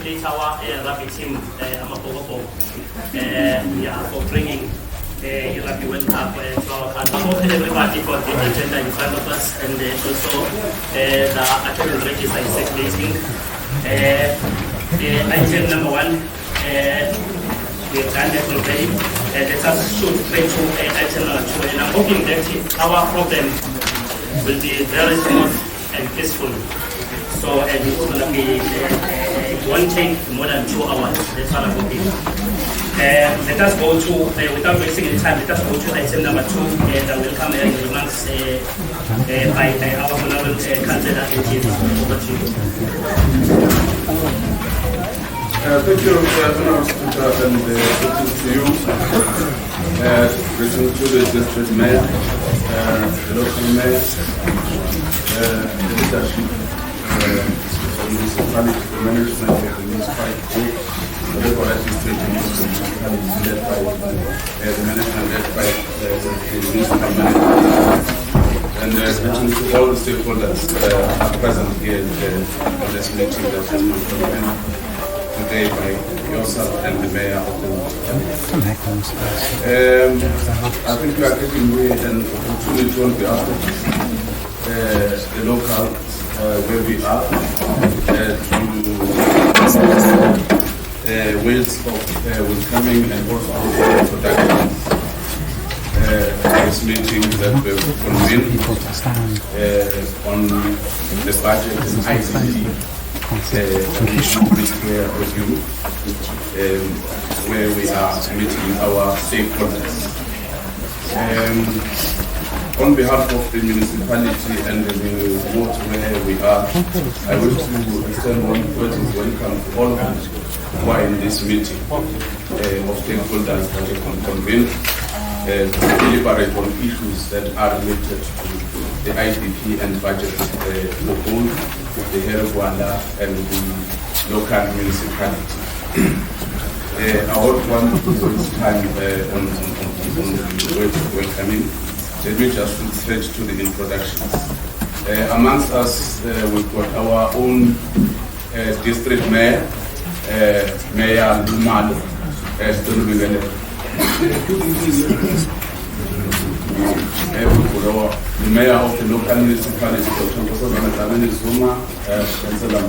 congratulate our rugby team, Amapogopog, for bringing the Rugby World Cup to our country. Thank everybody for the agenda in front of us, and also the actual register is circulating. Item number 1, we have done that already. Let us shoot straight to item number 2, and I'm hoping that our program will be very smooth and peaceful. So it's going to be, it won't take more than 2 hours. That's what I'm hoping. Let us go to, without wasting any time, let us go to item number 2. That will come in remarks by our honorable councillor. Over to you. Thank you, Honourable Speaker, and greetings to you. Greetings to the district mayor, the local mayor, the leadership, the municipality, the management of the municipality, the local administration led by the management led by the municipal manager, and greetings to all the stakeholders are present here in this meeting that has been convened today by yourself and the mayor of the I think we are giving away an opportunity on behalf of the local where we are to ways of welcoming and also our introduction this meeting that we've convened on the budget and ICT. Review, where we are meeting our stakeholders. On behalf of the municipality and the ward where we are, I wish to extend one welcome to all of you who are in this meeting of stakeholders that have convened to deliberate on issues that are related to the IDP and budget for both the Gwala and the local municipality. I would want to waste time on the way of welcoming. Let me just look straight to the introductions. Amongst us, we've got our own district mayor, Mayor Lumalo, the mayor of the local municipality, Dr. Nkosozana, Dlamini-Zuma, Councillor.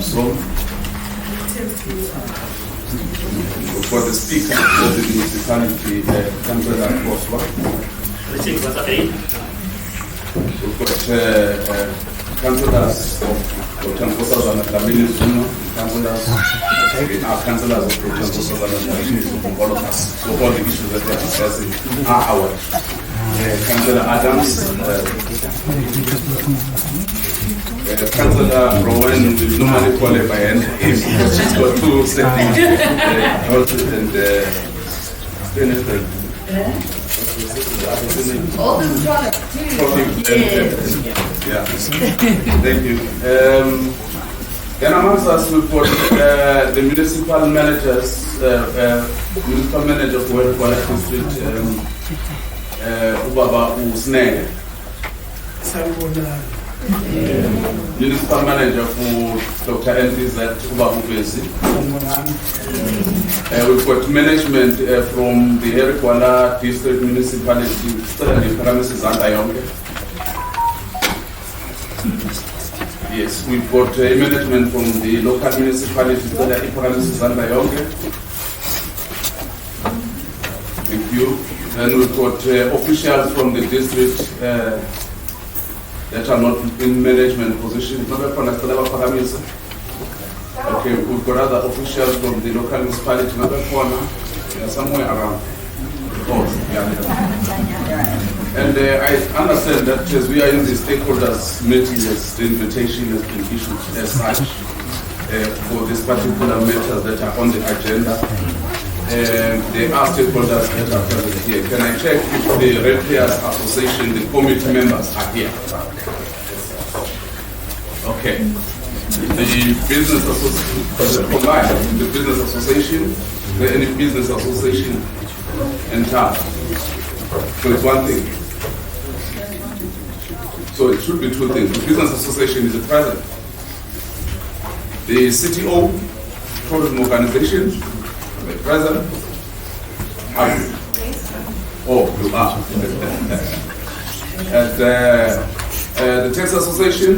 For the speaker of the municipality, Councillor Nkoswa. We've got councillors of Dr. Nkosozana, Dlamini-Zuma, councillors of Dr. Nkosozana, Dlamini-Zuma, all of us. So all the issues that we are discussing are ours. Councillor Adams, Councillor Rowan will normally call it by hand. She's got 2 settings, and yeah. Thank you. Then amongst us we've got the municipal managers, municipal manager for Gwala District, Ubaba Usnege. Municipal manager for Dr. NTZ, Ubaba Ubesi. We've got management from the Gwala District Municipality, Drakensberg. Yes, we've got management from the local municipality, Thank you. And we've got officials from the district that are not in management positions. Okay, we've got other officials from the local municipality, they are somewhere around. And I understand that as we are in the stakeholders meeting, the invitation has been issued as such for these particular matters that are on the agenda. There are stakeholders that are present here. Can I check if the Red Players Association, the committee members are here? Okay. The business association, combined, the business association, is there any business association in town? So it's one thing. So it should be 2 things. The business association is present. The CTO tourism organization, present. Oh, you are. And the Tax Association,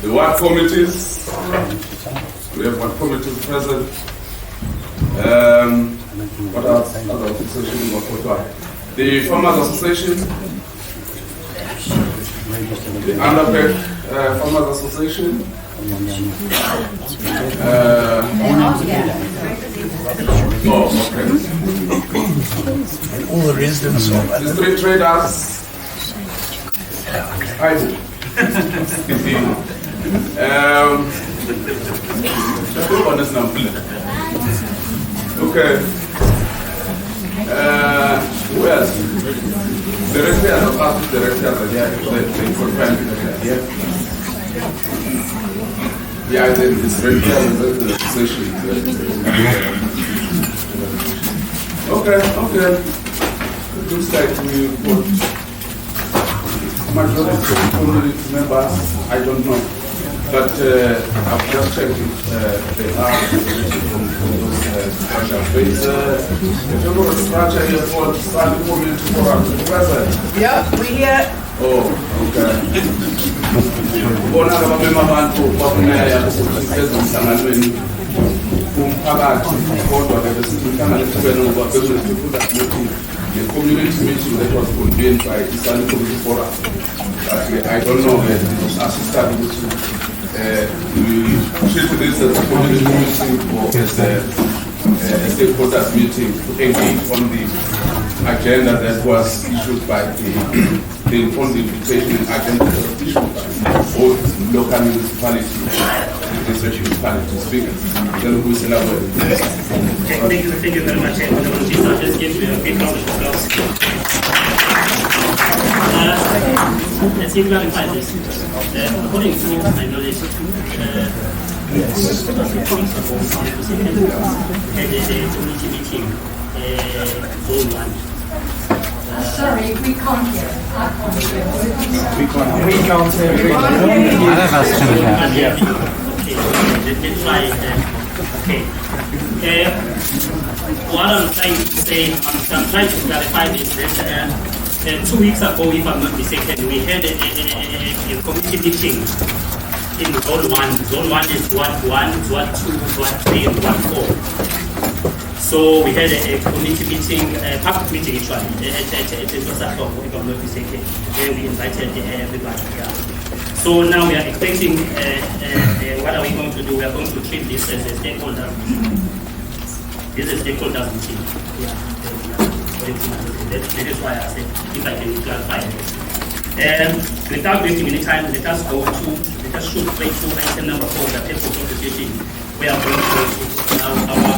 the ward committees, we have ward committees present. What else? Other association, the Farmers Association, the Underberg Farmers Association, All the residents of the street traders. Okay. Who else? The directors of artists, directors are here. They confirm that they are here. Yeah, it's very clear the association. Okay. It looks like we put majority of community members. I don't know. But I've just checked if they are from those structure. If you go to the structure here for Sunday Community Forum, present. Yeah, we're here. Oh, okay. Bona abamema abantu bakuneya ezomhlanganweni kumphakathi kodwa ke besihlangana lesibeno ngoba bekulesifunda ukuthi the community meeting that was convened by the Sunday Community Forum. But I don't know if it was assisted with we treat this as a community meeting or as a stakeholders meeting to engage on the agenda that was issued by the invitation and agenda that was issued by both local municipalities and district municipalities speakers. Then who is elaborate? Thank you very much. I'll just give you a big round of applause. Let's clarify this. According to my knowledge, had a community meeting, Zone 1. Sorry, we can't hear. We can't hear. Okay, let's try. Okay. What I'm trying to say, I'm trying to clarify this. That, 2 weeks ago, if I'm not mistaken, we had a community meeting in Zone 1. Zone 1 is Ward 1, Ward 2, Ward 3, and Ward 4. So we had a community meeting, a public meeting actually, at Nkosozana, if I'm not mistaken, where we invited everybody here. So now we are expecting, what are we going to do? We are going to treat this as a stakeholder meeting. This is a stakeholder meeting. Yeah. That is why I said, if I can clarify this. Without wasting any time, let us shoot straight to item number 4, the table conversation. We are going to go to our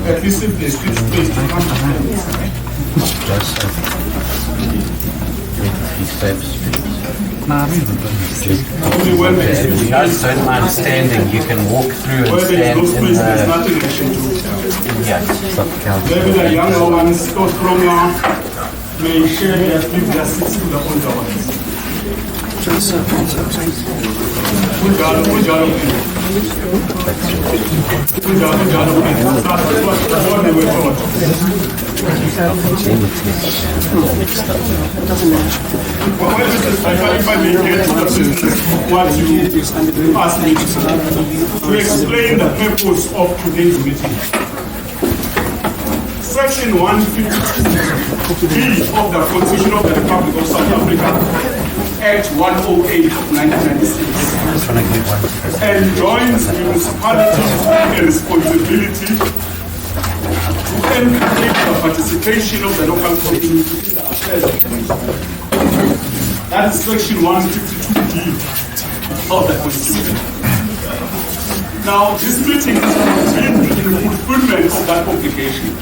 At least if there's space to come If you have certain understanding, you can walk through and stand in the the younger ones, those stronger, may share their seats to the older ones. If I may get to the business, what you asked me to explain the purpose of today's meeting. Section 152B of the Constitution of the Republic of South Africa, Act 108 of 1996, enjoins municipalities a responsibility to encourage the participation of the local community in the affairs of the municipality. That is Section 152B of the Constitution. Now, this meeting is convened in the fulfillment of that obligation,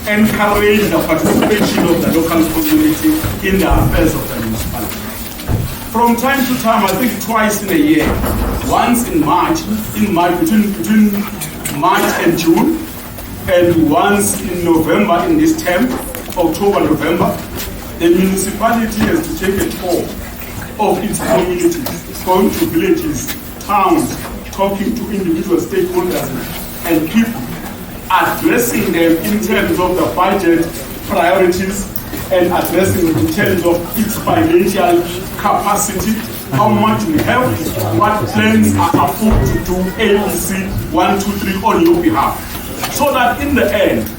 encourage the participation of the local community in the affairs of the municipality. From time to time, I think twice in a year, once in March between March and June, and once in November in this term, October, November. The municipality has to take a tour of its communities, going to villages, towns, talking to individual stakeholders and people, addressing them in terms of the budget priorities and addressing it in terms of its financial capacity, how much we have, what plans are afoot to do ABC 1, 2, 3 on your behalf. So that in the end,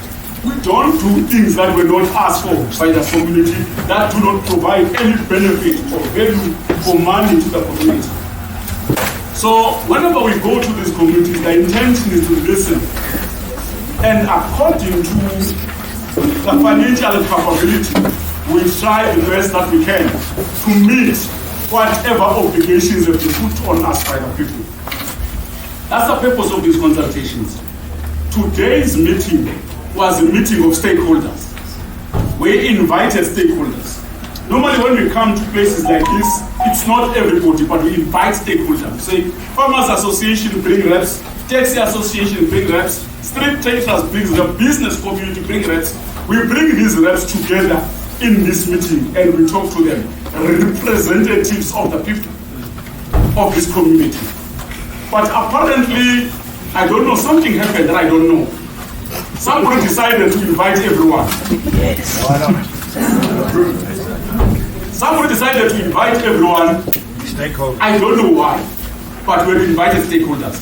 we don't do things that were not asked for by the community, that do not provide any benefit or value or money to the community. So whenever we go to these communities, the intention is to listen. And according to the financial capability, we try the best that we can to meet whatever obligations have been put on us by the people. That's the purpose of these consultations. Today's meeting was a meeting of stakeholders. We invited stakeholders. Normally when we come to places like this, it's not everybody, but we invite stakeholders. Say, Farmers Association bring reps, Taxi Association bring reps, Street Traders bring the business community bring reps. We bring these reps together in this meeting and we talk to them, representatives of the people of this community. But apparently, I don't know, something happened that I don't know. Somebody decided to invite everyone. Yes. Why not? Somebody decided to invite everyone. Stakeholders. I don't know why, but we've invited stakeholders.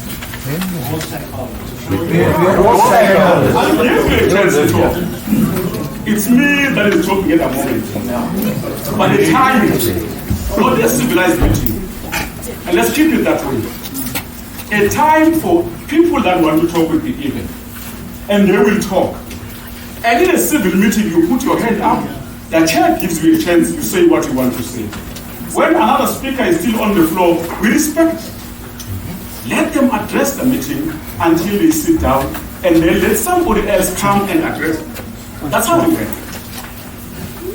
It's me that is talking at the moment. But the time is not a civilized meeting. And let's keep it that way. A time for people that want to talk will be given. And they will talk. And in a civil meeting, you put your hand up. The chair gives you a chance to say what you want to say. When another speaker is still on the floor, we respect. Let them address the meeting until they sit down, and then let somebody else come and address it. That's how we work.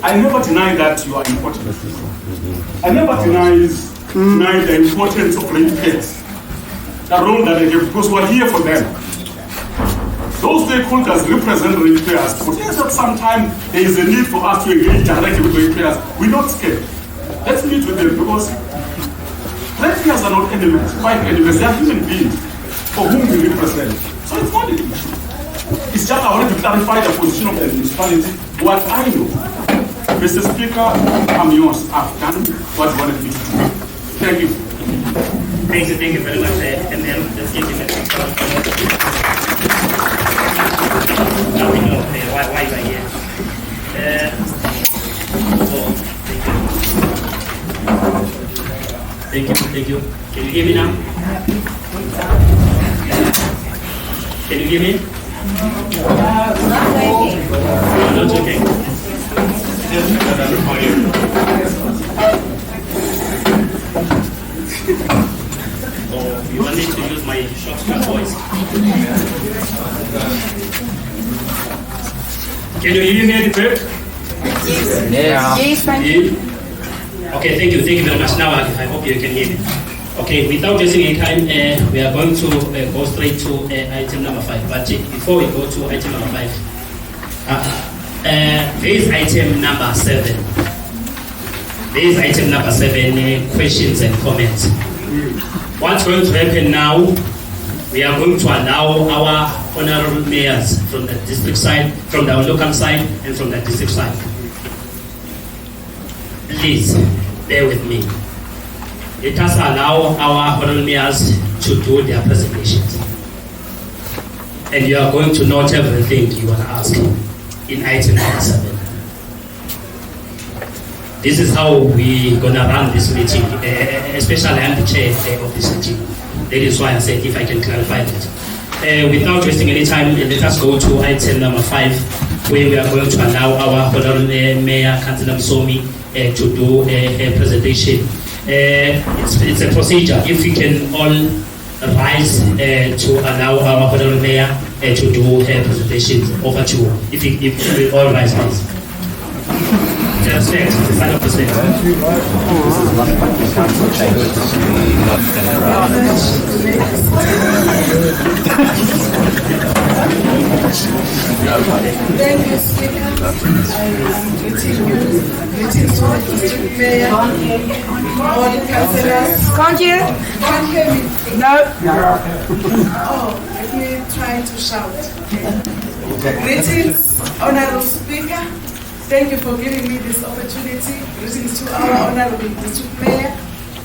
I never deny that you are important. I never deny the importance of ratepayers, the role that they have, because we're here for them. Those stakeholders represent ratepayers, but yes, at some time there is a need for us to engage directly with ratepayers. We're not scared. Let's meet with them, because ratepayers are not enemies, quite enemies. They are human beings for whom we represent. So it's not an issue. It's just I wanted to clarify the position of the municipality, what I know. Mr. Speaker, I'm yours. I've done what you wanted me to do. Thank you. Thank you very much. And then let's give him a now we know why we're here. Thank you. Can you hear me now? Can you hear me? Not okay. You want me to use my shortcut voice? Can you hear me, Underberg? Yes, thank you. Okay, thank you very much. Now I hope you can hear me. Okay, without wasting any time, we are going to go straight to item number 5. But before we go to item number 5, there is item number 7. There is item number 7, questions and comments. What's going to happen now? We are going to allow our honorable mayors from the district side, from the local side, and from the district side. Please bear with me. Let us allow our honorable mayors to do their presentations. And you are going to note everything you want to ask in item number 7. This is how we're going to run this meeting, especially I'm the chair of this meeting. That is why I said if I can clarify that. Without wasting any time, let us go to item number 5, where we are going to allow our honorable mayor, Councillor Msomi, to do a presentation. It's a procedure. If we can all rise to allow our honorable mayor to do her presentation, over to you. If we all rise, please. are set, 100%. Thank you, Speaker. I am greeting you. Greetings to the district mayor, all the councillors. Can't you? Can't hear me? No. Oh, let me try to shout. Greetings, Honorable Speaker. Thank you for giving me this opportunity. Greetings to our Honorable District Mayor.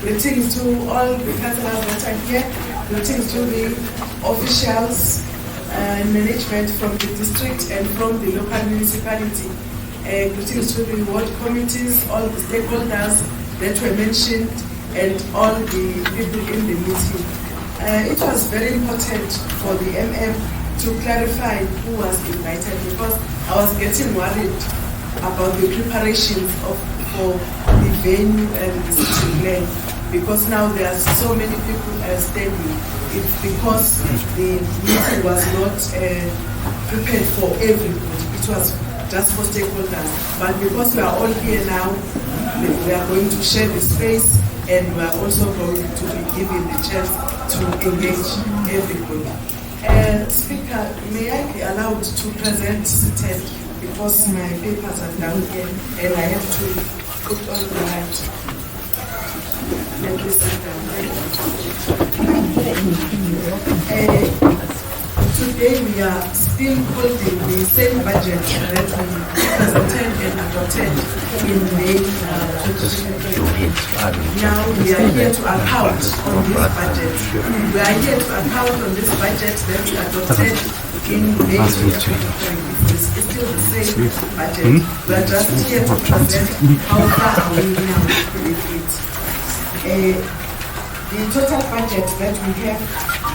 Greetings to all the councillors that are here. Greetings to the officials and management from the district and from the local municipality. Greetings to the ward committees, all the stakeholders that were mentioned, and all the people in the meeting. It was very important for the MM to clarify who was invited, because I was getting worried about the preparations for the venue and the city plan, because now there are so many people standing. It's because the meeting was not prepared for everybody. It was just for stakeholders. But because we are all here now, we are going to share the space, and we are also going to be given the chance to engage everybody. Speaker, may I be allowed to present seated, because my papers are down here and I have to put on the light. Let me sit down. Today we are still holding the same budget that we presented and adopted in May 2023. Now we are here to account on this budget. We are here to account on this budget that we adopted in May 2023. It's still the same budget. We are just here to present how far are we now with it. The total budget that we have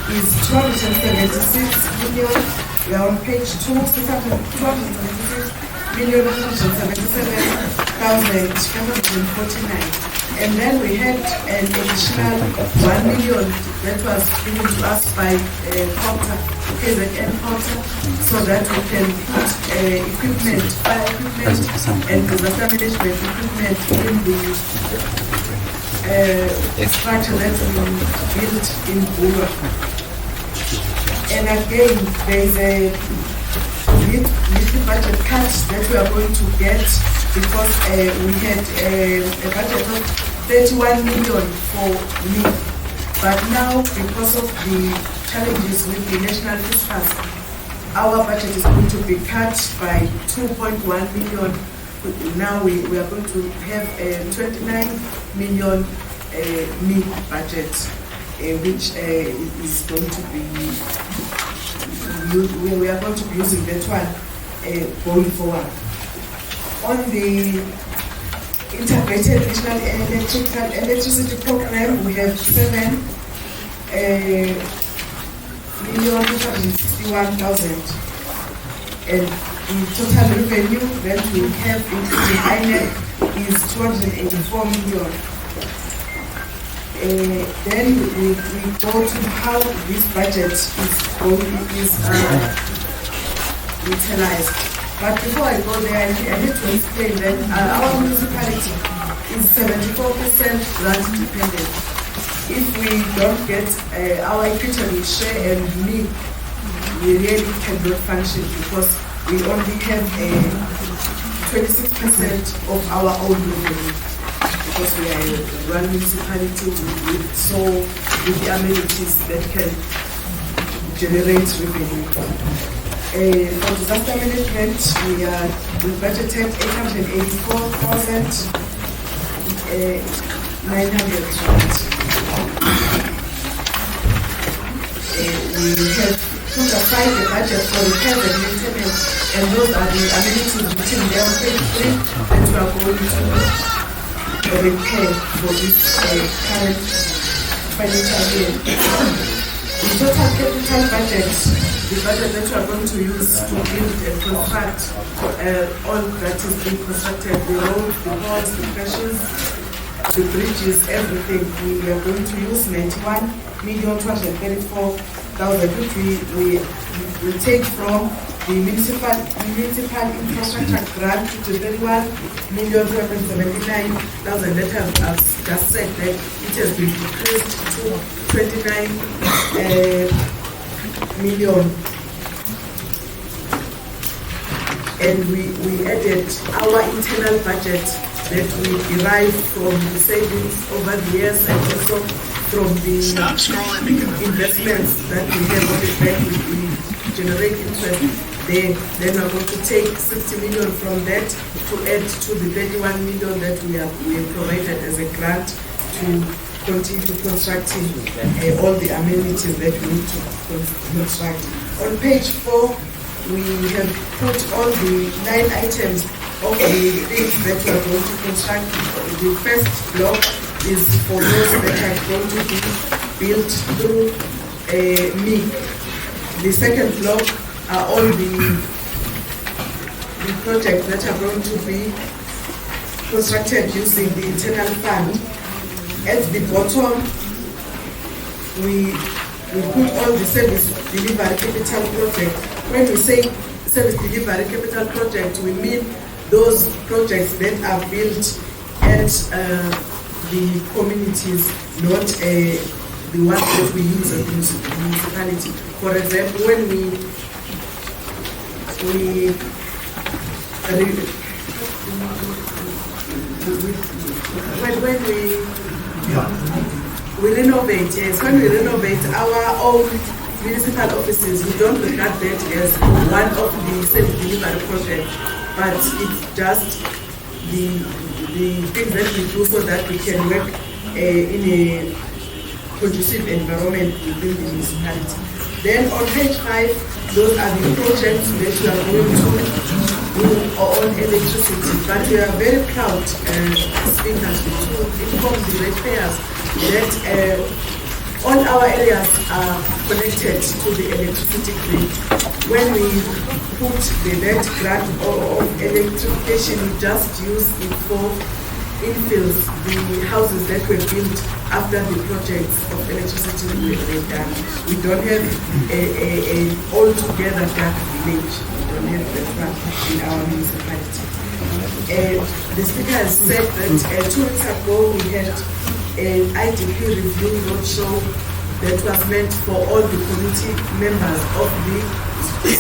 is 276 million. We are on page 2, 276,177,549. And then we had an additional 1 million that was given to us by Porter, KZN Porter, so that we can put equipment, fire equipment, and disaster management equipment in the structure that we built in Gwala. And again, there is a little budget cut that we are going to get, because we had a budget of 31 million for me. But now, because of the challenges with the national fiscus, our budget is going to be cut by 2.1 million. Now we are going to have a 29 million meal budget, which is going to be, we are going to be using that one going forward. On the integrated national electricity program, we have 7,261,000, and the total revenue that we have including INEC is 284 million. Then we go to how this budget is utilized. But before I go there, I need to explain that our municipality is 74% grant dependent. If we don't get our equitable share and need, we really cannot function, because we only have 26% of our own revenue, because we are one municipality with the amenities that can generate revenue. For disaster management, we budgeted 884,900. We have put aside the budget for repairs and maintenance, and those are the amenities within the page 3 that we are going to repair for this current financial year. The total capital budget, the budget that we are going to use to build and construct all that is being constructed, the roads, the ports, the crashes, the bridges, everything, we are going to use 91,234,000, which we take from the municipal infrastructure grant to 31,279,000 that I've just said that it has been decreased to 29 million. And we added our internal budget that we derived from the savings over the years and also from the investments that we have on the bank. We generate interest there. Then we're going to take 60 million from that to add to the 31 million that we have provided as a grant to continue constructing all the amenities that we need to construct. On page 4, we have put all the 9 items of the things that we are going to construct. The first block is for those that are going to be built through MIG. The second block are all the projects that are going to be constructed using the internal fund. At the bottom, we put all the service delivery capital projects. When we say service delivery capital project, we mean those projects that are built at the communities, not the ones that we use as the municipality. For example, when we renovate, yes, when we renovate our own municipal offices, we don't regard that as one of the self-delivery projects, but it's just the things that we do so that we can work in a conducive environment within the municipality. Then on page 5, those are the projects that we are going to do on electricity. But we are very proud, speakers, to inform the ratepayers that all our areas are connected to the electricity grid. When we put the net grant of electrification, we just use it for infills, the houses that were built after the projects of electricity were done. We don't have a altogether dark village. We don't have that in our municipality. The speaker has said that 2 weeks ago we had an IDP review roadshow that was meant for all the committee members of the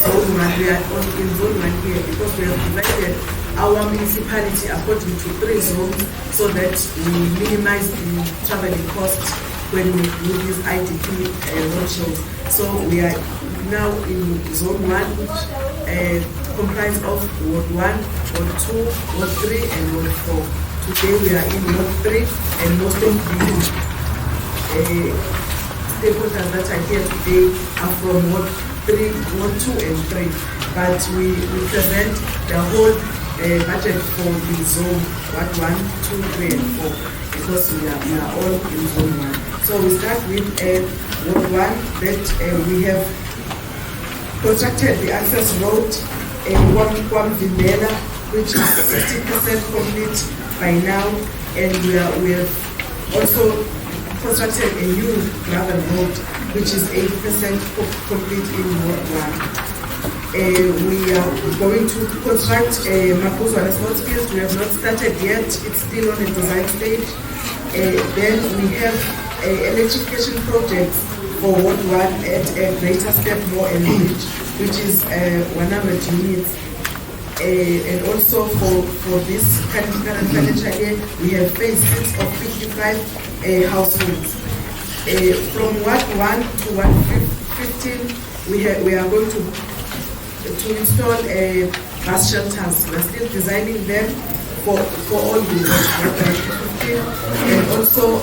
zone 1. We are in zone 1 here because we have divided our municipality according to 3 zones so that we minimize the traveling costs when we do these IDP roadshows. So we are now in zone 1, which comprises of Ward 1, Ward 2, Ward 3 and Ward 4. Today we are in Ward 3 and most of the stakeholders that are here today are from Ward 3, Ward 2 and 3. But we present the whole budget for the zone Ward 1, 2, 3 and 4 because we are all in zone 1. So we start with Ward 1 that we have constructed the access road Himeville, which is 60% complete by now, and we have also constructed a new gravel road which is 80% complete in Ward 1. We are going to construct Nkosozana sports field. We have not started yet, it's still on the design stage. Then we have electrification projects for Ward 1 at a greater step more and Village, which is 100 units. And also for this current financial year, we have phase 6 of 55 households. From Ward 1 to Ward 15, we are going to install bus shelters. We are still designing them for all the Ward 15, and also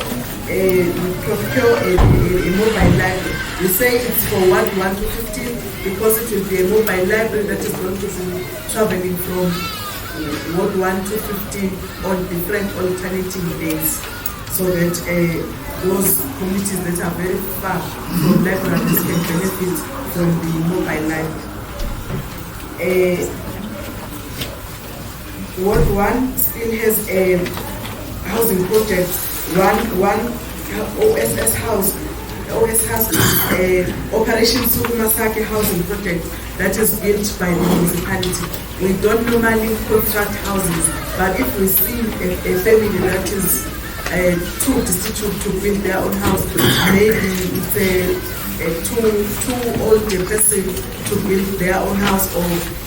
procure a mobile library. We say it's for Ward 1 to 15 because it will be a mobile library that is going to be traveling from Ward 1 to 15 on different alternating days, so that those communities that are very far from libraries can benefit from the mobile library. Ward 1 still has a housing project, one OSS house OS House is Operation Sukumasake housing project that is built by the municipality. We don't normally construct houses, but if we see a family that is too destitute to build their own house, maybe it's too old a person to build their own house, or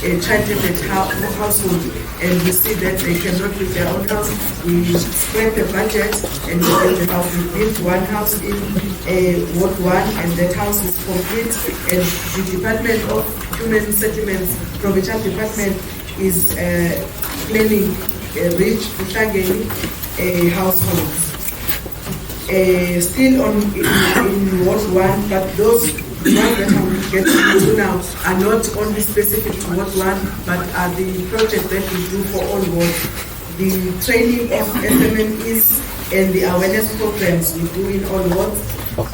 a child-dependent household, and we see that they cannot build their own house, we spread the budget and we build the house. We built one house in Ward 1, and that house is complete, and the Department of Human Settlements, Provincial Department, is planning reach Buhlangeni households. Still in Ward 1, but those ones that I'm getting to now are not only specific to Ward 1, but are the project that we do for all wards. The training of SMMEs and the awareness programs we do in all wards,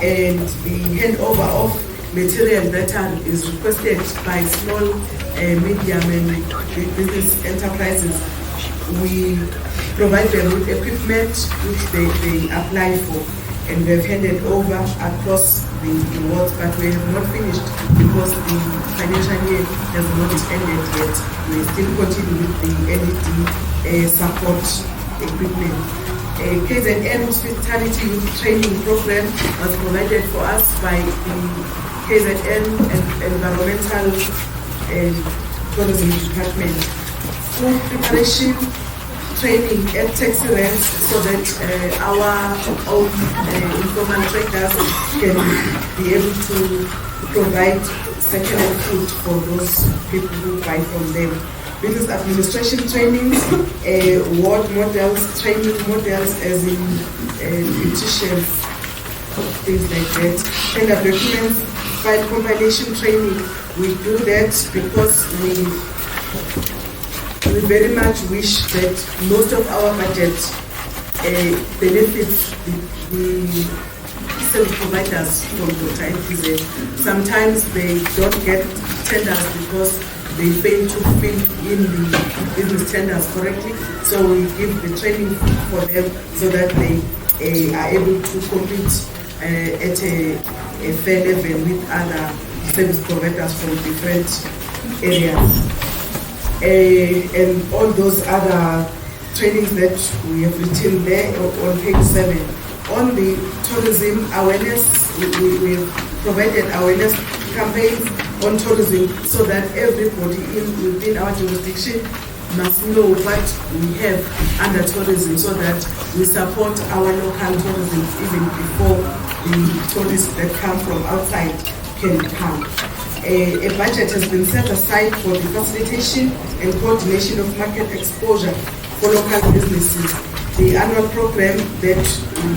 and the handover of material that is requested by small, medium and big business enterprises. We provide them with equipment which they apply for, and we've handed over across the wards, but we have not finished because the financial year has not ended yet. We still continue with the LED support equipment. KZN Hospitality Youth Training Program was provided for us by the KZN and Environmental Tourism Department. Food preparation training at taxi ranks, so that our own informal traders can be able to provide second-hand food for those people who buy from them. Business administration trainings, ward models, training models as in beauticians, things like that. Tender documents, file compilation training. We do that because we very much wish that most of our budget benefits the service providers from the NPZ. Sometimes they don't get tenders because they fail to fill in the business tenders correctly. So we give the training for them so that they are able to compete at a fair level with other service providers from different areas. And all those other trainings that we have written there on page 7. On the tourism awareness, we provided awareness campaigns on tourism so that everybody within our jurisdiction must know what we have under tourism, so that we support our local tourism even before the tourists that come from outside can come. A budget has been set aside for the facilitation and coordination of market exposure for local businesses. The annual program that we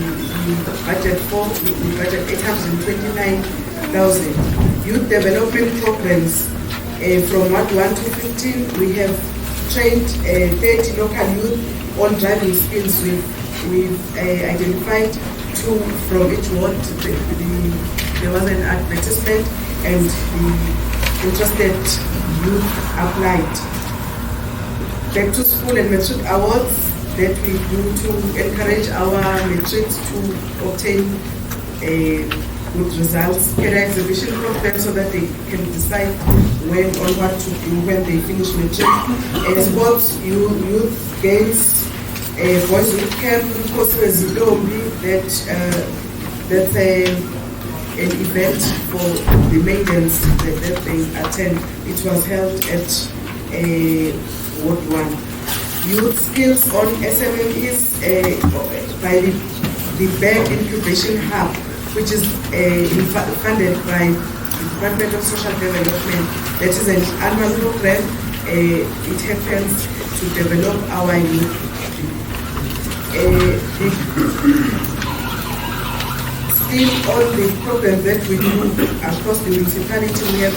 budget for, we budget 829,000. Youth development programs from Ward 1 to 15, we have trained 30 local youth on driving skills. We've identified 2 from each ward. There was an advertisement, and the interested youth applied. Back to school and matric awards that we do to encourage our matrics to obtain good results. Career exhibition program so that they can decide when or what to do when they finish matric. Sports, youth games, boys youth camp, Nkosozana, that's an event for the maidens that they attend. It was held at Ward 1. Youth skills on SMMEs by the Berg Incubation Hub, which is funded by the Department of Social Development. That is an annual program. It happens to develop our youth. Still, all the programs that we do across the municipality, we have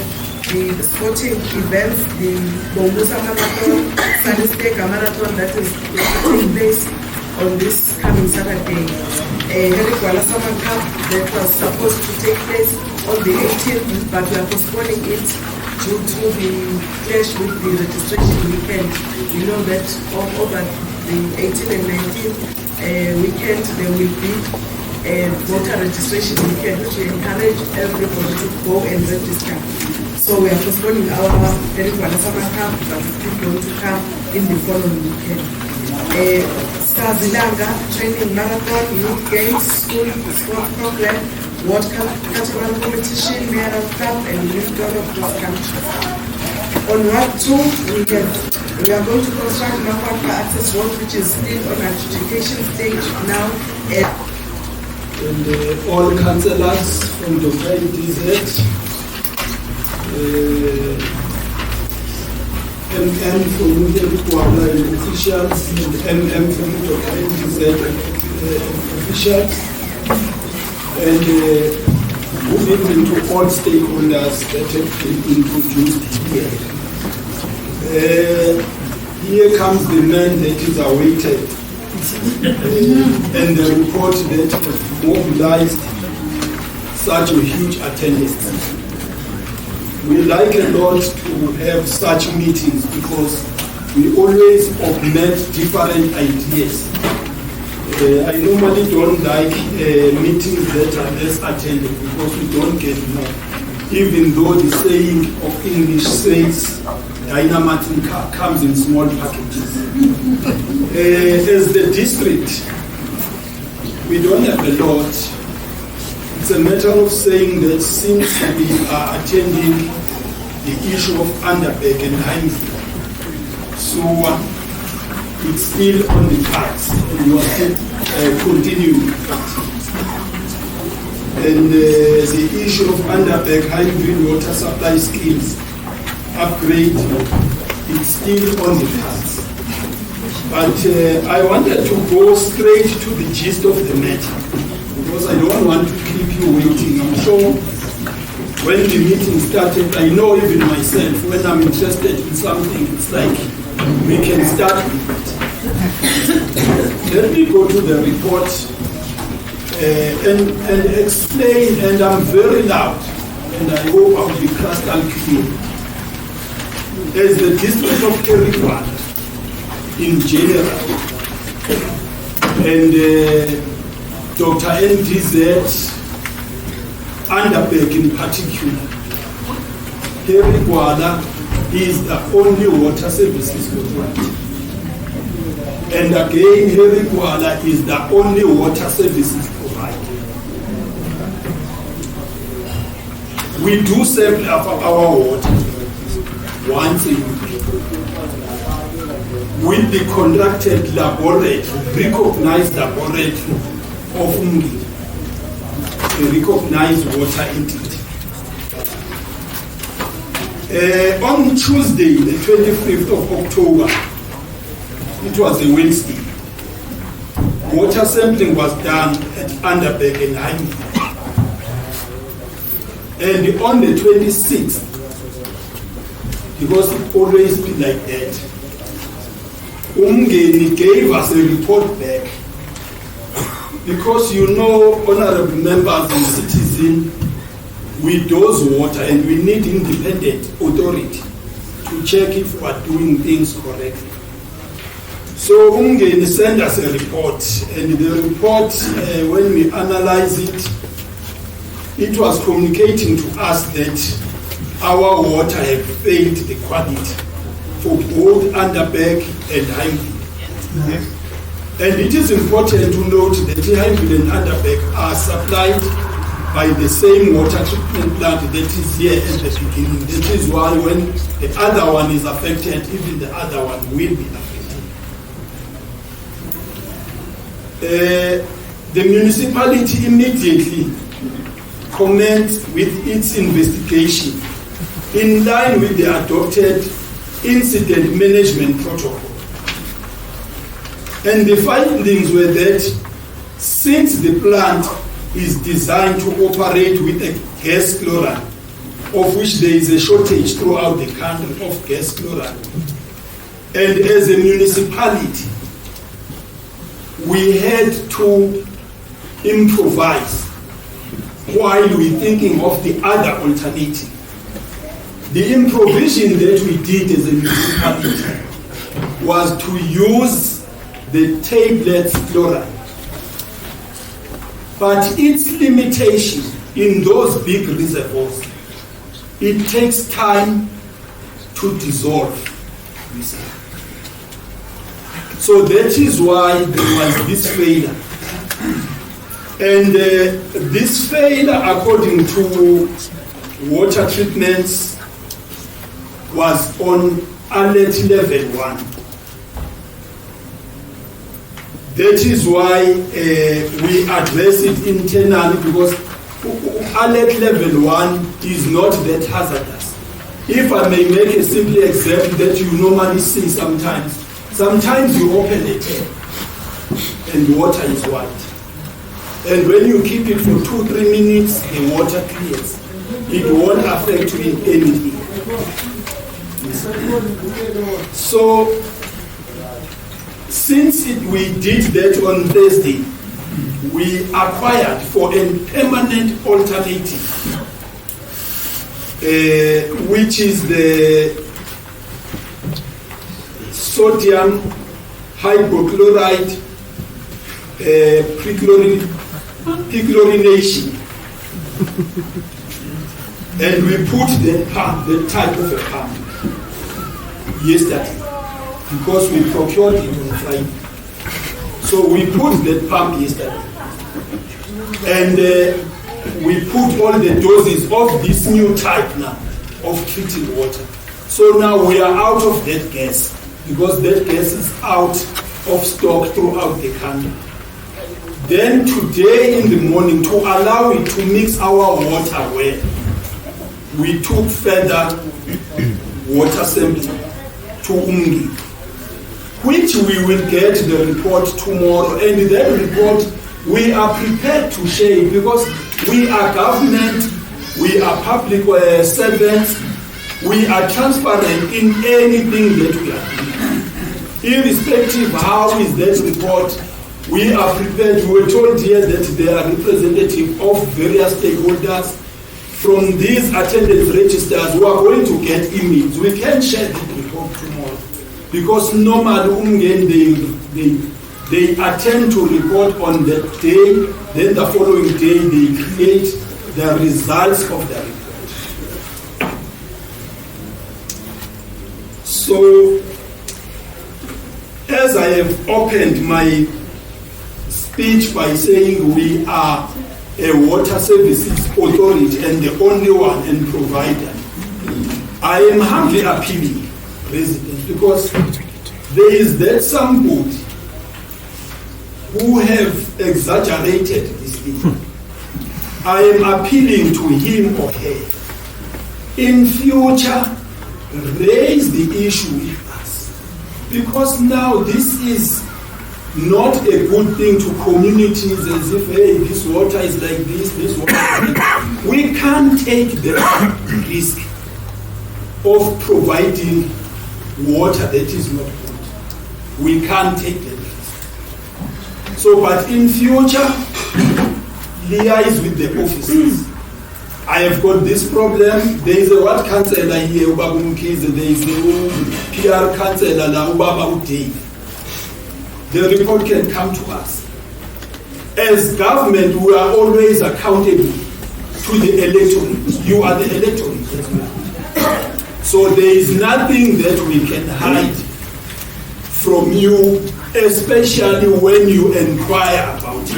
the sporting events, the Bombusa Marathon, Sanisteka Marathon that is taking place on this coming Saturday. Gwala Summer Cup that was supposed to take place on the 18th, but we are postponing it due to the clash with the registration weekend. We know that over the 18th and 19th weekend there will be voter registration weekend, which we encourage everybody to go and register. So we are postponing our Gwala summer camp, but it's still going to come in the following weekend. Skazilanga training marathon, youth games, school sport program, world cultural competition, mayoral camp, and youth tour of cross country. On Ward 2, we are going to construct Makwaka access road, which is still on adjudication stage now. And all councillors from Dr. NTZ, MM from Gwala and officials, and MM from Dr. NTZ officials, and moving into all stakeholders that have been introduced here. Here comes the man that is awaited, and the report that has mobilized such a huge attendance. We like a lot to have such meetings because we always augment different ideas. I normally don't like meetings that are less attended because we don't get more. Even though the saying of English says dynamite comes in small packages. As the district, we don't have a lot. It's a matter of saying that since we are attending the issue of Underberg and Himeville, so it's still on the cards and we are still continuing. And the issue of Underberg, Himeville water supply schemes upgrade, it's still on the cards. But I wanted to go straight to the gist of the matter because I don't want to keep you waiting. I'm sure when the meeting started, I know even myself, when I'm interested in something, it's like we can start with it. Let me go to the report and explain, and I'm very loud, and I hope I'll be crystal clear. As the district of Gwala in general, and Dr. NTZ, Underberg in particular, Gwala is the only water services authority. And again, Gwala is the only water services provider. We do sample our water once a week with the contracted laboratory, recognized laboratory of Nkosozana, a recognized water entity. On Tuesday, the 25th of October, it was a Wednesday, water sampling was done at Underberg and Himeville. And on the 26th, because it always be like that, Umgeni gave us a report back. Because you know, honorable members and citizens, we dose water and we need independent authority to check if we are doing things correctly. So Umgeni sent us a report, and the report, when we analyze it, it was communicating to us that our water had failed the quality for both Underberg and Himeville. And it is important to note that Himeville and Underberg are supplied by the same water treatment plant that is here at the beginning. That is why when the other one is affected, even the other one will be affected. The municipality immediately commenced with its investigation in line with the adopted incident management protocol. And the findings were that since the plant is designed to operate with a gas chloride, of which there is a shortage throughout the country of gas chloride, and as a municipality, we had to improvise while we're thinking of the other alternative. The improvisation that we did as a municipality was to use the tablets chloride. But its limitation in those big reservoirs, it takes time to dissolve this. So that is why there was this failure. And this failure, according to water treatments, was on alert level 1. That is why we address it internally, because alert level 1 is not that hazardous. If I may make a simple example that you normally see sometimes you open a tap and the water is white. And when you keep it for 2-3 minutes, the water clears. It won't affect you in anything. So, since we did that on Thursday, we acquired for a permanent alternative, which is the sodium hypochlorite perchlorination. And we put that type of a pump yesterday, because we procured it on Friday. So we put that pump yesterday. And we put all the doses of this new type now of treating water. So now we are out of that gas, because that gas is out of stock throughout the country. Then today in the morning, to allow it to mix our water well, we took further water sampling to Ungi, which we will get the report tomorrow. And that report, we are prepared to share it, because we are government, we are public servants, we are transparent in anything that we are doing. Irrespective how is that report, we are prepared. We were told here that there are representatives of various stakeholders from these attendance registers who are going to get emails. We can share that report tomorrow, because normally they attempt to report on that day, then the following day they create the results of the report. So, as I have opened my speech by saying we are a water services authority and the only one and provider, I am humbly appealing, President, because there is that somebody who have exaggerated this thing. I am appealing to him or her. In future, raise the issue with us, because now this is not a good thing to communities as if, hey, this water is like this water is like that. We can't take the risk of providing water that is not good. We can't take the risk. So, but in future, liaise with the officers. I have got this problem. There is a ward councillor here, Ubaba Mkize. There is a PR councillor, Ubaba Udave. The report can come to us. As government, we are always accountable to the electorate. You are the electorate as well. So there is nothing that we can hide from you, especially when you inquire about it.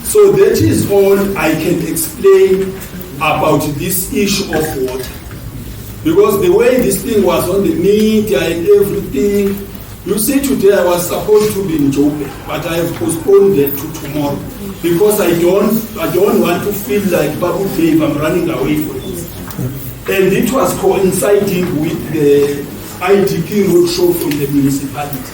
So that is all I can explain about this issue of water. Because the way this thing was on the media and everything, you see today I was supposed to be in Joburg, but I have postponed that to tomorrow. Because I don't want to feel like Babu Dave, I'm running away from this. And it was coinciding with the IDP roadshow from the municipality.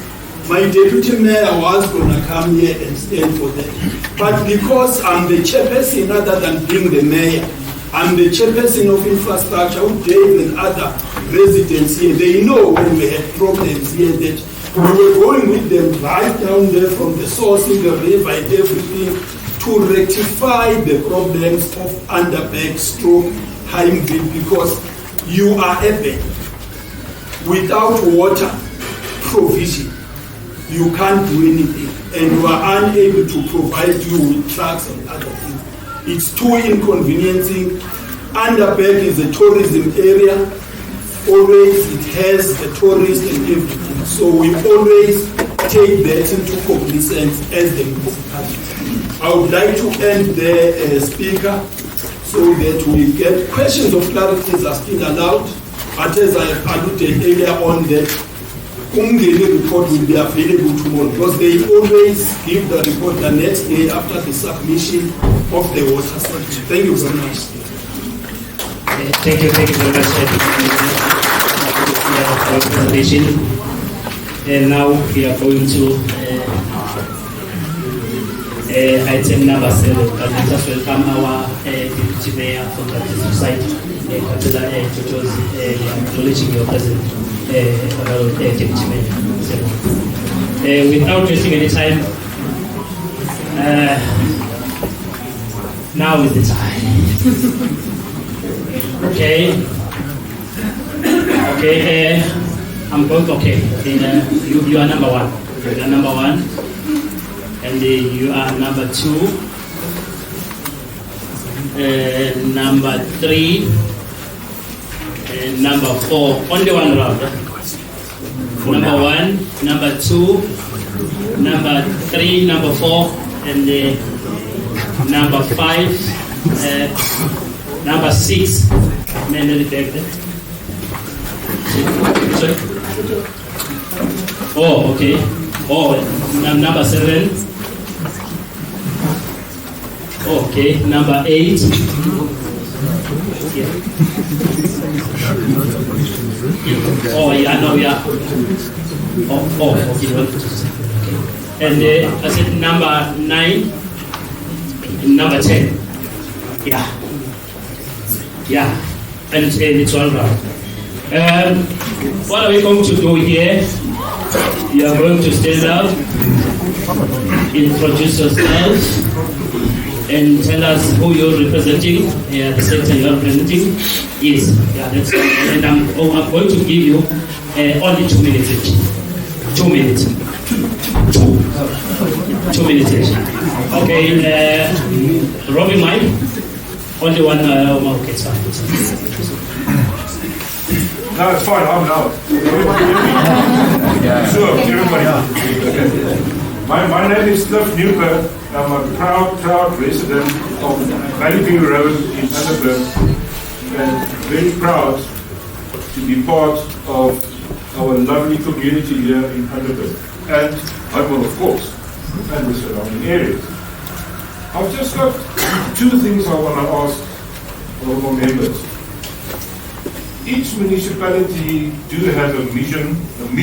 My deputy mayor was going to come here and stand for that. But because I'm the chairperson other than being the mayor, I'm the chairperson of infrastructure, who Dave and other residents here, they know when we had problems here that we were going with them right down there from the source in the river and everything to rectify the problems of Underberg stroke Himeville, because you are urban. Without water provision, you can't do anything, and you are unable to provide you with trucks and other things. It's too inconveniencing. Underberg is a tourism area. Always it has a tourist and everything. So we always take that into cognizance as the municipality. I would like to end the speaker so that we get questions of clarity are still allowed. But as I alluded earlier on, that Umgeni report will be available tomorrow because they always give the report the next day after the submission of the water strategy. Thank you very much. Thank you very much for the presentation. And now we are going to item number 7. Let us welcome our deputy mayor from the district side, Councillor Jojo's acknowledging your presence, deputy mayor. Without wasting any time, now is the time. Okay. I'm going. Okay. You are number 1. You are number 1, and you are number 2, number 3, and number 4. Only one round. Number 1, number 2, number 3, number 4, and number 5, number 6. Manually back there. Sorry. Oh, okay. Oh, number 7. Okay, number 8. Yeah. Oh, yeah, no, yeah. Oh, okay. And I said number 9, number 10. Yeah. Yeah. And it's all right. What are we going to do here? You are going to stand up, introduce yourself, and tell us who you're representing, the sector you're representing. Yes, yeah, that's it. And I'm going to give you only 2 minutes each. 2 minutes. 2 minutes each. Okay, Robin Mike. Only one. Okay, it's fine. No, it's fine. I'm out. Everybody hear me? Sure, everybody. Okay. My name is Cliff Newberg. I'm a proud resident of Himeville Road in Underberg, and very proud to be part of our lovely community here in Underberg, and Himeville, of course, and the surrounding areas. I've just got 2 things I want to ask all our members. Each municipality do have a mission and a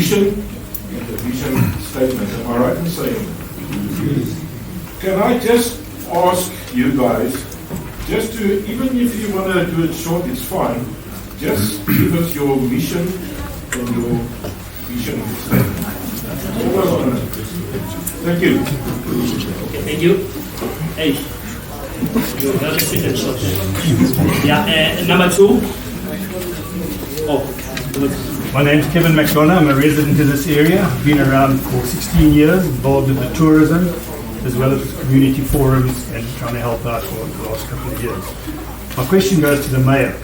vision statement. Am I right in saying that? Can I just ask you guys, just to, even if you want to do it short, it's fine, just give us your mission and your vision statement. All I want to know. Thank you. Okay, thank you. Hey. Yeah, number 2. Oh, My name's Kevin McDonough. I'm a resident in this area. I've been around for 16 years, involved in the tourism, as well as community forums and trying to help out for the last couple of years. My question goes to the mayor.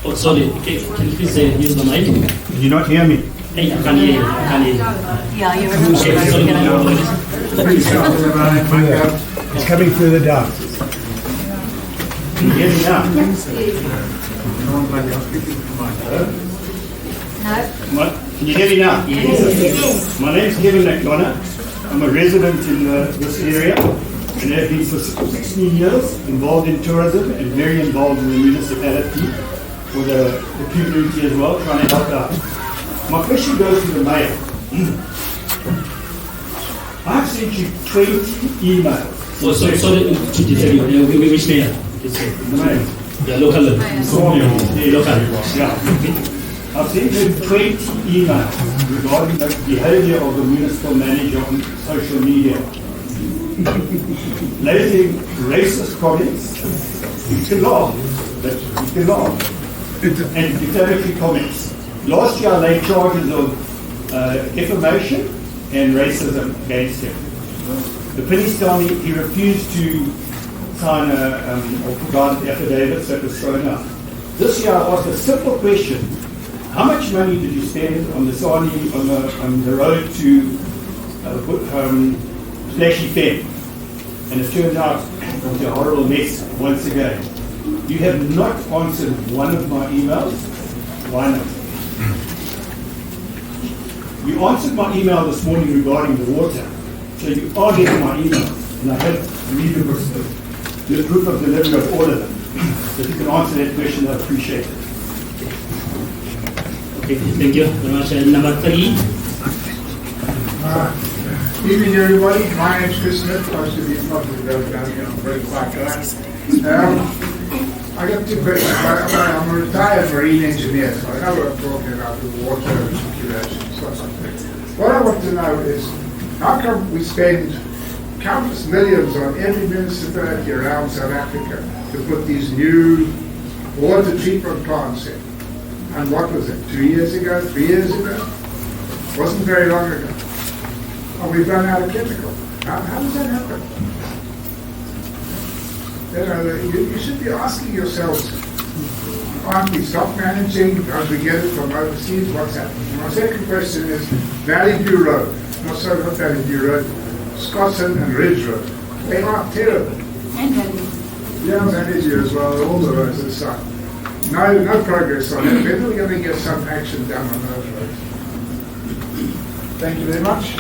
oh, sorry. Okay, can you please use the mic? Can you not hear me? Hey, I can't hear you. I can't hear you. Yeah, you're Okay, sorry. It's coming further down. Can you hear me now? Can you hear me now? Yes. My name's Kevin McDonough. I'm a resident in this area and have been for 16 years, involved in tourism and very involved in the municipality for the community as well, trying to help out. My question goes to the mayor. I've sent you 20 emails. Oh, sorry to tell you. Which mayor? The mayor. Yeah, local. Local. Yeah. I've sent you 20 emails regarding the behavior of the municipal manager on social media. Labeling racist comments. You can laugh, but you can laugh. And defamatory comments. Last year I laid charges of defamation and racism against him. The Pakistani, he refused to sign or provide affidavits that was thrown out. This year I asked a simple question: how much money did you spend on the Sani on the road to Flashy Fen? And it turned out it was a horrible mess once again. You have not answered one of my emails. Why not? You answered my email this morning regarding the water. So you are getting my emails. And I have the proof of delivery of all of them. So if you can answer that question, I'd appreciate it. Okay, thank you very much. Number 3. Evening, everybody. My name's Chris Smith. I used to be in public down here. I'm a very quiet guy. I got 2 questions. I'm a retired marine engineer, so I know what I'm talking about with water and circulation and stuff like that. What I want to know is, how come we spend countless millions on every municipality around South Africa to put these new water treatment plants in? And what was it, 2 years ago, 3 years ago? Wasn't very long ago. And we've run out of chemical. How does that happen? You know, you should be asking yourselves, aren't we stop managing? Don't we get it from overseas? What's happening? My second question is Valley View Road. Not so not Valley View Road, Scotland and Ridge Road. They are terrible. And Yeah, Valley View as well, all the roads are the same. No progress on it. When are we going to get some action done on those roads? Thank you very much.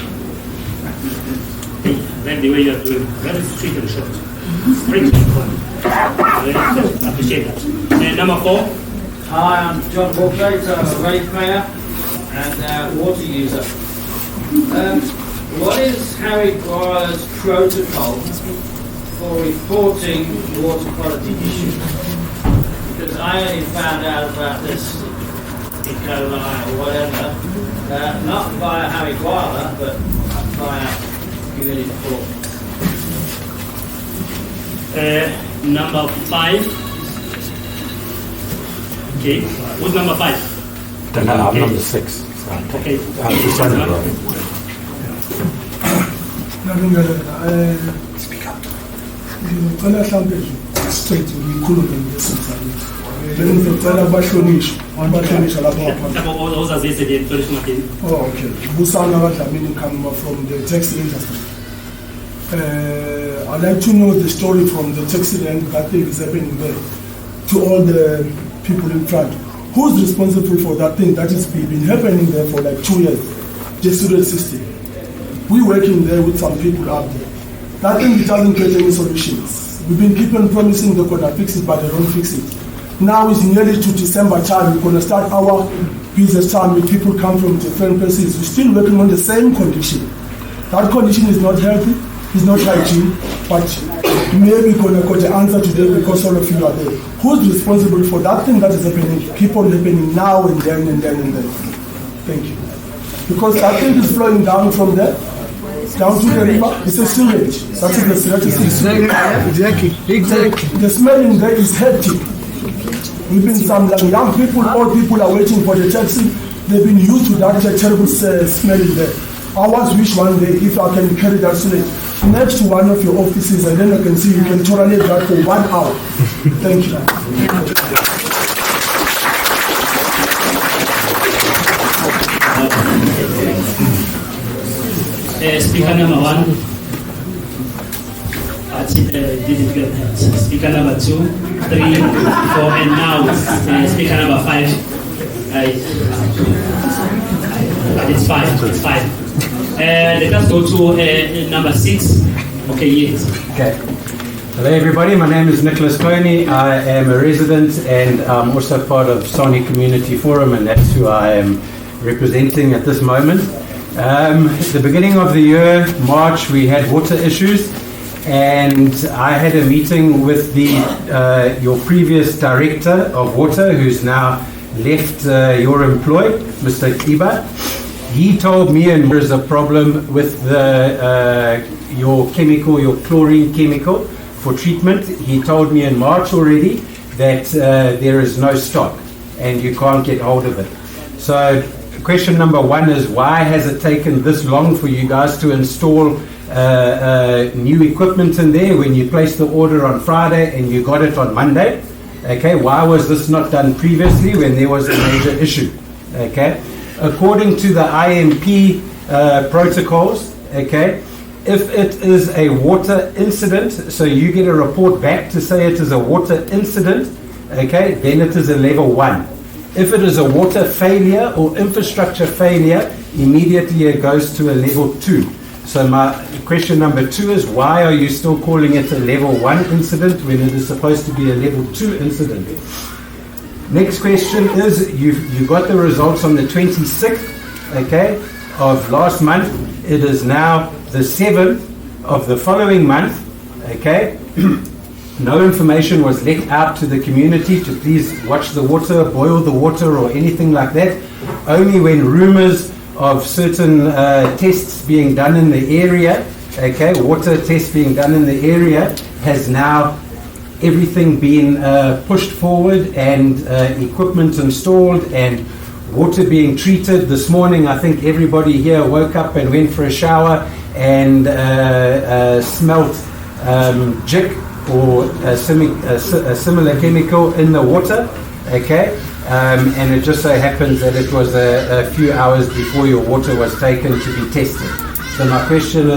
Like the way you are doing, very strict and short. Strict and short. Appreciate that. Number 4. Hi, I'm John Borgate. I'm a ratepayer and water user. What is Harry Gwala's protocol for reporting water quality issues? Because I only found out about this in Cola or whatever, not via Harry Gwala, but via community report. Number 5. Okay, who's number 5? No, I'm number 6. Okay. Speak up. Ngicela mhlambe straight ngikhulume ngesizathu. Bengizocela abahlonishwa, abahlonishwa lapha ngaphandle. Oh, okay. Busana Dlamini coming from the taxi industry. I'd like to know the story from the taxi rank that thing is happening there to all the people in front. Who's responsible for that thing that has been happening there for like 2 years? Just student system. We're working there with some people out there. That thing doesn't get any solutions. We've been keeping promising they're going to fix it, but they don't fix it. Now it's nearly to December time. We're going to start our business time with people come from different places. We're still working on the same condition. That condition is not healthy, it's not hygiene, but maybe we're going to get the answer today because all of you are there. Who's responsible for that thing that is happening, keep on happening now and then and then and then? Thank you. Because that thing is flowing down from there, down to the river, it's a sewage. That's the Exactly. The smell in there is hefty. We've been some young people, old people are waiting for the taxi. They've been used to that terrible smell in there. I once wish one day if I can carry that sewage next to one of your offices and then I can see you can tolerate that for 1 hour. Thank you. Speaker number 1. Didn't get that. Speaker number 2, 3, 4, and now speaker number 5. But it's 5. It's 5. Let us go to number 6. Okay, yes. Okay. Hello everybody, my name is Nicholas Coney. I am a resident and I'm also part of Sani Community Forum, and that's who I am representing at this moment. The beginning of the year, March, we had water issues, and I had a meeting with your previous director of water, who's now left your employ, Mr. Kiba. He told me, and there's a problem with your chemical, your chlorine chemical for treatment. He told me in March already that there is no stock and you can't get hold of it. So question number one is, why has it taken this long for you guys to install new equipment in there when you placed the order on Friday and you got it on Monday? Okay, why was this not done previously when there was a major issue? Okay, according to the IMP protocols, okay, if it is a water incident, so you get a report back to say it is a water incident, okay, then it is a level 1. If it is a water failure or infrastructure failure, immediately it goes to a level 2. So my question number 2 is, why are you still calling it a level 1 incident when it is supposed to be a level 2 incident? Next question is, you got the results on the 26th, okay, of last month. It is now the 7th of the following month, okay. No information was let out to the community to please watch the water, boil the water, or anything like that. Only when rumors of certain tests being done in the area, okay, water tests being done in the area, has now everything been pushed forward and equipment installed and water being treated. This morning, I think everybody here woke up and went for a shower and smelt jick or a similar chemical in the water, okay, and it just so happens that it was a few hours before your water was taken to be tested. So my question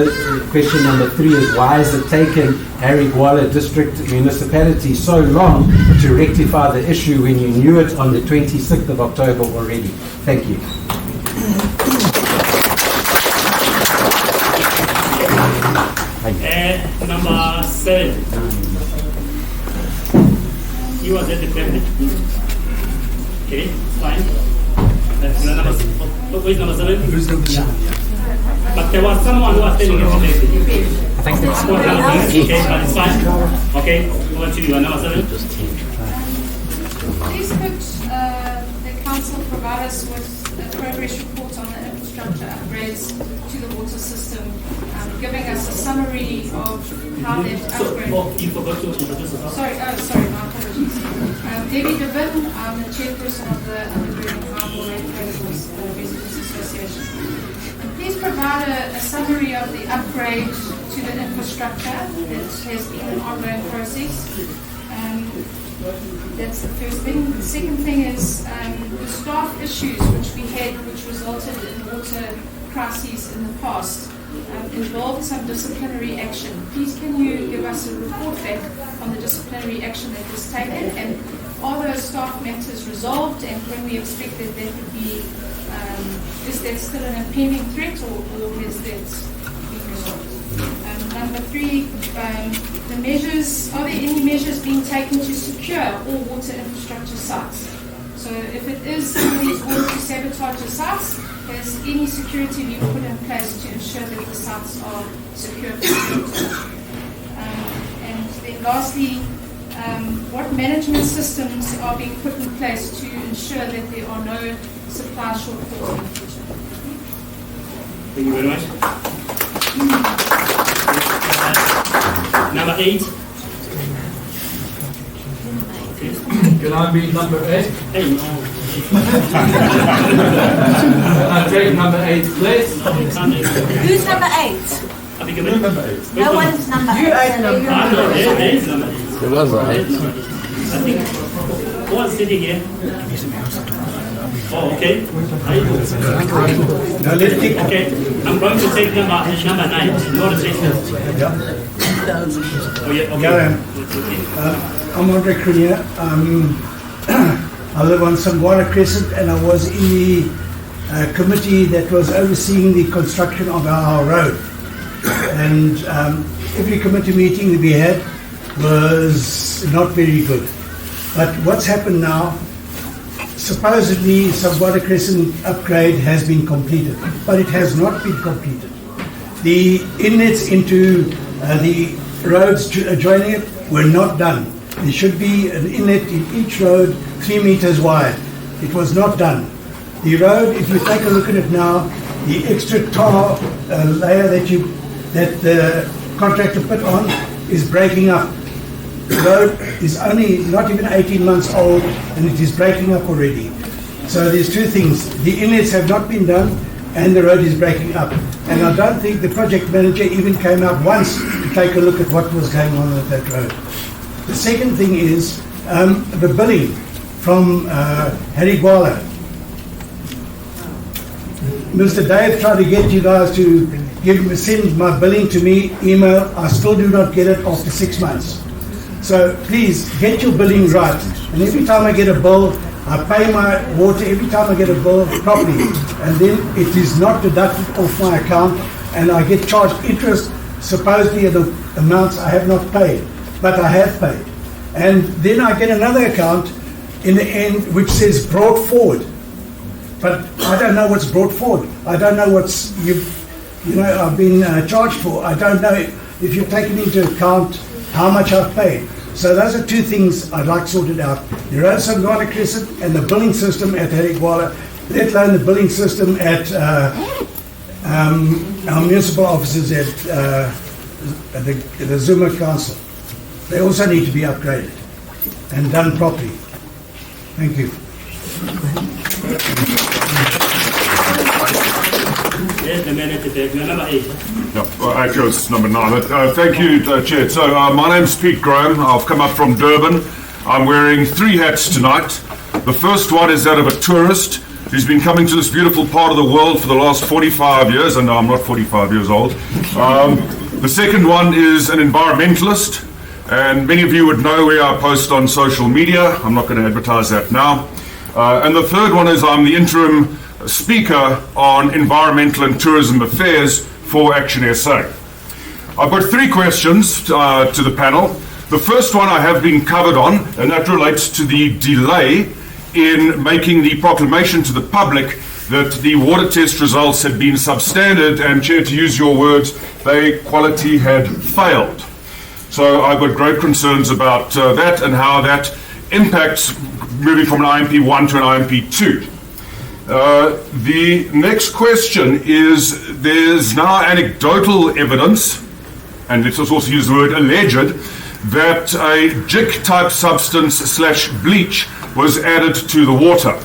number 3 is, why has it taken Harry Gwala District Municipality so long to rectify the issue when you knew it on the 26th of October already? Thank you. Number 7. He was at the cabinet. Okay, fine. Who is number 7? Who's number 7? But there was someone who was telling it today. I think there was someone. Okay, but it's fine. Okay, over to you. Number 7. Please could the council provide us with a progress report on the infrastructure upgrades to the water system, giving us a summary of how they've upgraded. You forgot to introduce yourself. Sorry, my apologies. Debbie Devin, I'm the chairperson of the Underberg Residents Association. Please provide a summary of the upgrade to the infrastructure that has been an ongoing process. That's the first thing. The second thing is the staff issues which we had, which resulted in water crises in the past, involved some disciplinary action. Please can you give us a report back on the disciplinary action that was taken, and are those staff matters resolved, and can we expect that that would be, is that still an impending threat, or has that been resolved? Number 3, the measures, are there any measures being taken to secure all water infrastructure sites? So if it is somebody who's going to sabotage the sites, has any security been put in place to ensure that the sites are secure for water? And then lastly, what management systems are being put in place to ensure that there are no supply shortfalls in the future? Thank you very much. Number 8. Can I be number 8? Hey, no. I take number 8, please. Who's number 8? Who's number 8? No one's number 8. There is number 8. There was a 8. I think who was sitting here? Oh, okay. Okay, I'm going to take number 9. You want to say something? Yeah. Oh, yeah, okay. Yeah, I'm Andre Kriya. I live on Gwala Crescent, and I was in the committee that was overseeing the construction of our road. And every committee meeting that we had was not very good. But what's happened now, supposedly Gwala Crescent upgrade has been completed, but it has not been completed. The inlets into the roads adjoining it were not done. There should be an inlet in each road 3 meters wide. It was not done. The road, if you take a look at it now, the extra tar layer that the contractor put on is breaking up. The road is only not even 18 months old, and it is breaking up already. So there's two things. The inlets have not been done and the road is breaking up. And I don't think the project manager even came out once to take a look at what was going on with that road. The second thing is the billing from Gwala. Mr. Dave tried to get you guys to send my billing to me, email. I still do not get it after 6 months. So please get your billing right. And every time I get a bill, I pay my water every time I get a bill properly. And then it is not deducted off my account and I get charged interest supposedly at the amounts I have not paid. But I have paid. And then I get another account in the end which says brought forward. But I don't know what's brought forward. I don't know what's I've been charged for. I don't know if you've taken into account how much I've paid. So those are two things I'd like sorted out. The roads on Gwala Crescent and the billing system at Gwala, let alone the billing system at our municipal offices at the Zuma Council. They also need to be upgraded and done properly. Thank you. It's number 9. Thank you, Chair. So my name's Pete Graham. I've come up from Durban. I'm wearing 3 hats tonight. The first one is that of a tourist who's been coming to this beautiful part of the world for the last 45 years. And no, I'm not 45 years old. The second one is an environmentalist. And many of you would know where I post on social media. I'm not going to advertise that now. And the third one is I'm the interim speaker on environmental and tourism affairs for Action SA. I've got 3 questions to the panel. The first one I have been covered on, and that relates to the delay in making the proclamation to the public that the water test results had been substandard, and Chair, to use your words, their quality had failed. So I've got great concerns about that and how that impacts moving from an IMP 1 to an IMP 2. The next question is, there's now anecdotal evidence, and let's also use the word alleged, that a JIC-type substance / bleach was added to the water.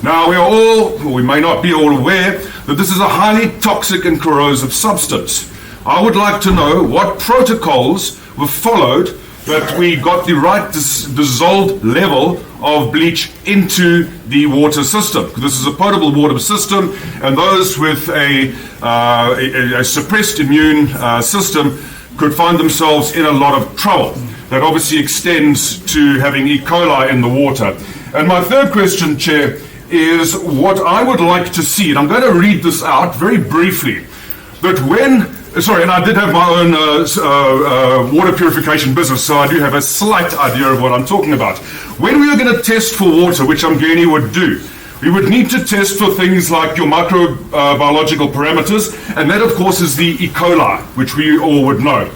Now, we are all, or we may not be all aware, that this is a highly toxic and corrosive substance. I would like to know what protocols were followed that we got the right dissolved level of bleach into the water system. This is a potable water system, and those with a suppressed immune system could find themselves in a lot of trouble. That obviously extends to having E. coli in the water. And my third question, Chair, is what I would like to see, and I'm going to read this out very briefly, that when and I did have my own water purification business, so I do have a slight idea of what I'm talking about. When we are going to test for water, which Mgeni would do, we would need to test for things like your microbiological parameters, and that, of course, is the E. coli, which we all would know.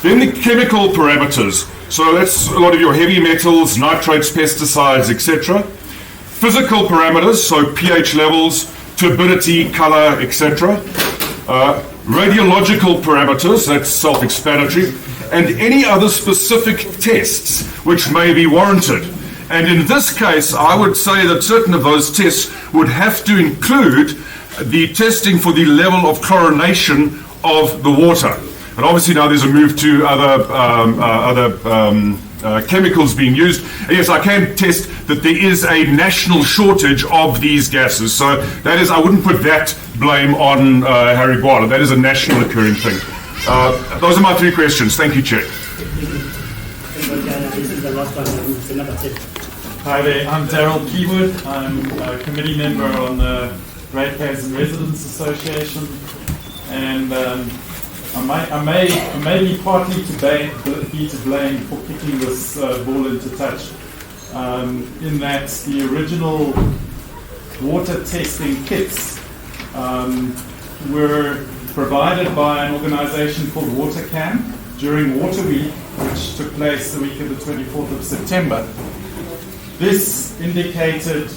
Then the chemical parameters, so that's a lot of your heavy metals, nitrates, pesticides, etc. Physical parameters, so pH levels, turbidity, color, etc. Radiological parameters, that's self-explanatory, and any other specific tests which may be warranted. And in this case, I would say that certain of those tests would have to include the testing for the level of chlorination of the water. And obviously now there's a move to other chemicals being used. And yes, I can test that there is a national shortage of these gases. So that is, I wouldn't put that blame on Gwala. That is a national occurring thing. Those are my 3 questions. Thank you, Chair. Hi there, I'm Daryl Keywood. I'm a committee member on the Ratepayers and Residents Association. And I may be partly to blame for kicking this ball into touch, in that the original water testing kits were provided by an organization called WaterCan during Water Week, which took place the week of the 24th of September. This indicated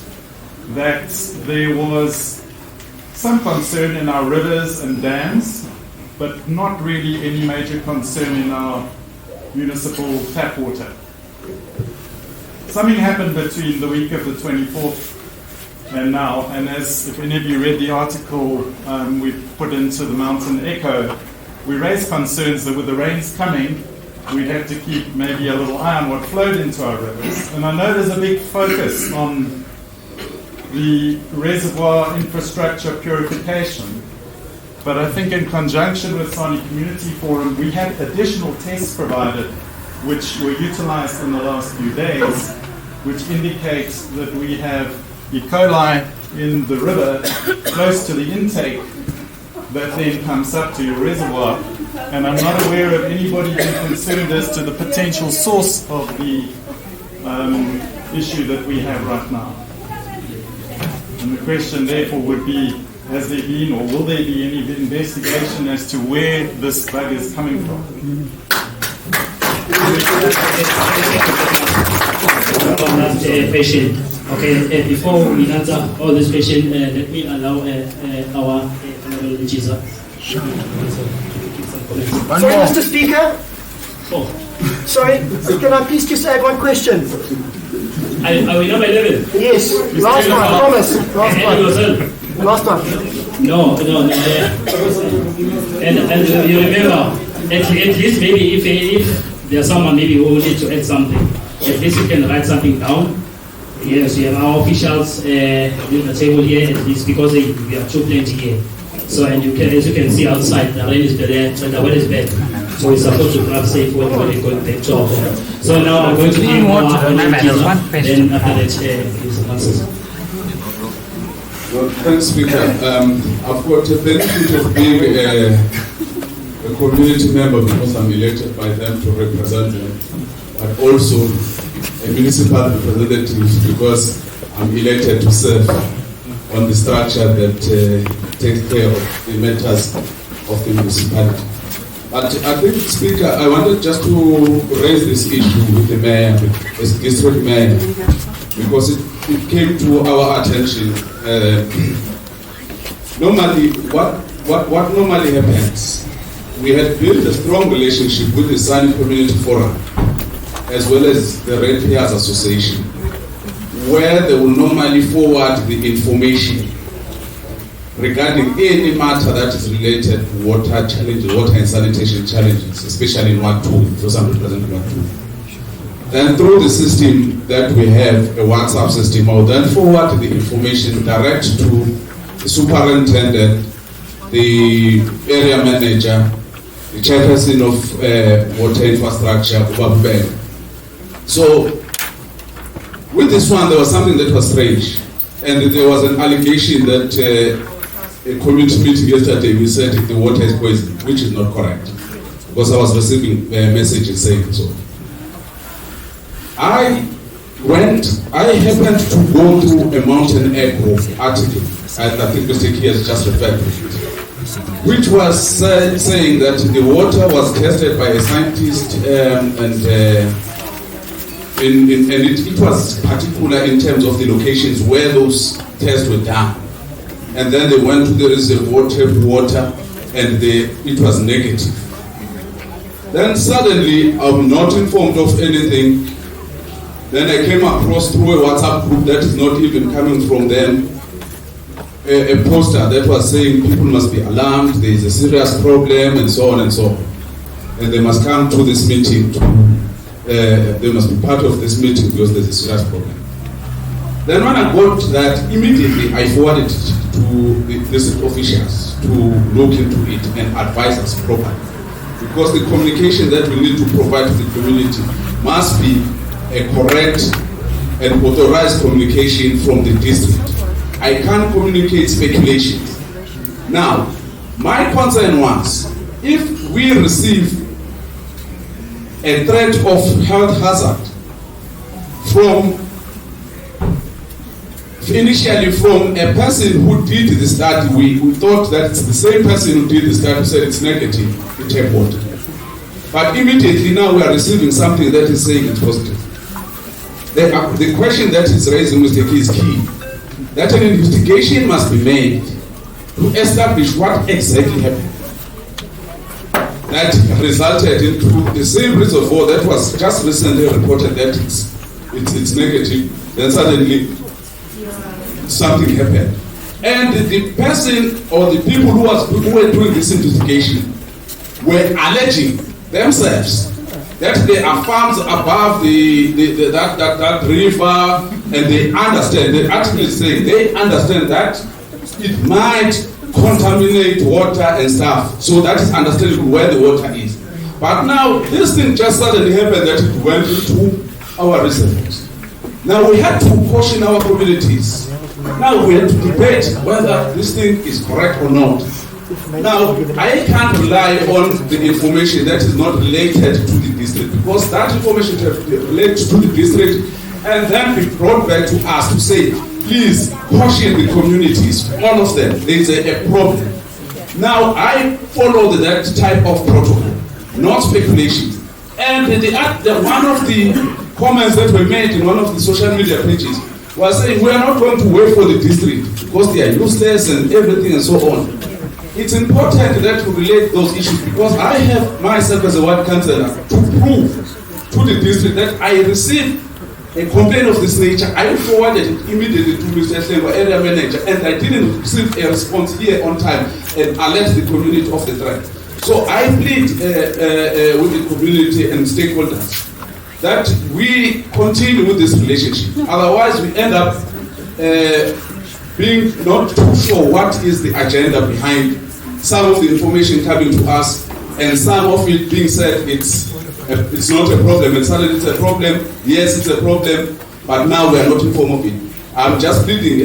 that there was some concern in our rivers and dams, but not really any major concern in our municipal tap water. Something happened between the week of the 24th and now. And as if any of you read the article we put into the Mountain Echo, we raised concerns that with the rains coming, we'd have to keep maybe a little eye on what flowed into our rivers. And I know there's a big focus on the reservoir infrastructure purification, but I think in conjunction with Sani Community Forum, we had additional tests provided which were utilized in the last few days, which indicates that we have E. coli in the river close to the intake that then comes up to your reservoir. And I'm not aware of anybody being concerned as to the potential source of the issue that we have right now. And the question therefore would be, has there been or will there be any investigation as to where this bug is coming from? Patient. Okay, before we answer all this question, let me allow our Honorable Njiza. Sorry, Mr. Speaker. Sorry, can I please just add one question? Are we number 11? Yes, last one, promise. Last one. No. And you remember, at least maybe if there's someone maybe who needs to add something, at least you can write something down. Yes, we have our officials at the table here, at least because we have too plenty here. So, and you can, as you can see outside, the rain is bad and the weather is bad. So we're supposed to grab safe when we're going back to our home. So now I'm going to give more then after that, please answers. Well, thanks, Speaker. I've got the benefit of being a community member because I'm elected by them to represent them, but also a municipal representative because I'm elected to serve on the structure that takes care of the matters of the municipality. But I think, Speaker, I wanted just to raise this issue with the mayor, as district mayor, because it came to our attention. Normally, what normally happens, we had built a strong relationship with the Sani Community Forum, as well as the Red Players Association, where they will normally forward the information regarding any matter that is related to water challenges, water and sanitation challenges, especially in Ward 2, because I'm representing Ward 2. Then through the system that we have, a WhatsApp system, I will then forward the information direct to the superintendent, the area manager, the chairperson of water infrastructure, Underberg. So with this one, there was something that was strange. And there was an allegation that a community meeting yesterday, we said the water is poisoned, which is not correct. Because I was receiving messages saying so. I happened to go through a Mountain Echo article, and I think Mr. Key has just referred to it, which was saying that the water was tested by a scientist and it was particular in terms of the locations where those tests were done. And then they went to the reservoir, tapped water, and it was negative. Then suddenly, I'm not informed of anything. Then I came across through a WhatsApp group that is not even coming from them, a poster that was saying people must be alarmed, there is a serious problem, and so on and so on. And they must come to this meeting they must be part of this meeting because there's a serious problem. Then when I got that, immediately I forwarded it to the district officials to look into it and advise us properly. Because the communication that we need to provide to the community must be a correct and authorized communication from the district. I can't communicate speculations. Now, my concern was, if we receive a threat of health hazard initially from a person who did the study, we thought that it's the same person who did the study who said it's negative to tap water. But immediately now we are receiving something that is saying it's positive. The question that is raising, Mr. Key, is key. That an investigation must be made to establish what exactly happened. That resulted into the same reservoir that was just recently reported that it's negative. Then suddenly something happened. And the person or the people who were doing this investigation were alleging themselves that there are farms above that river, and they understand, the article is saying they understand that it might contaminate water and stuff. So that is understandable where the water is. But now this thing just suddenly happened that it went into our reservoirs. Now we had to caution our communities. Now we have to debate whether this thing is correct or not. Now, I can't rely on the information that is not related to the district, because that information has to be related to the district and then be brought back to us to say, please caution the communities, all of them, there is a problem. Now, I follow that type of protocol, not speculation. And one of the comments that were made in one of the social media pages was saying, we are not going to wait for the district because they are useless and everything and so on. It's important that we relate those issues, because I have myself as a ward councillor to prove to the district that I received a complaint of this nature. I forwarded it immediately to Mr. Slemba, area manager, and I didn't receive a response here on time and alert the community of the threat. So I plead with the community and stakeholders that we continue with this relationship. Otherwise, we end up being not too sure what is the agenda behind some of the information coming to us, and some of it being said it's not a problem, and suddenly it's a problem. Yes, it's a problem, but now we are not informed of it. I'm just pleading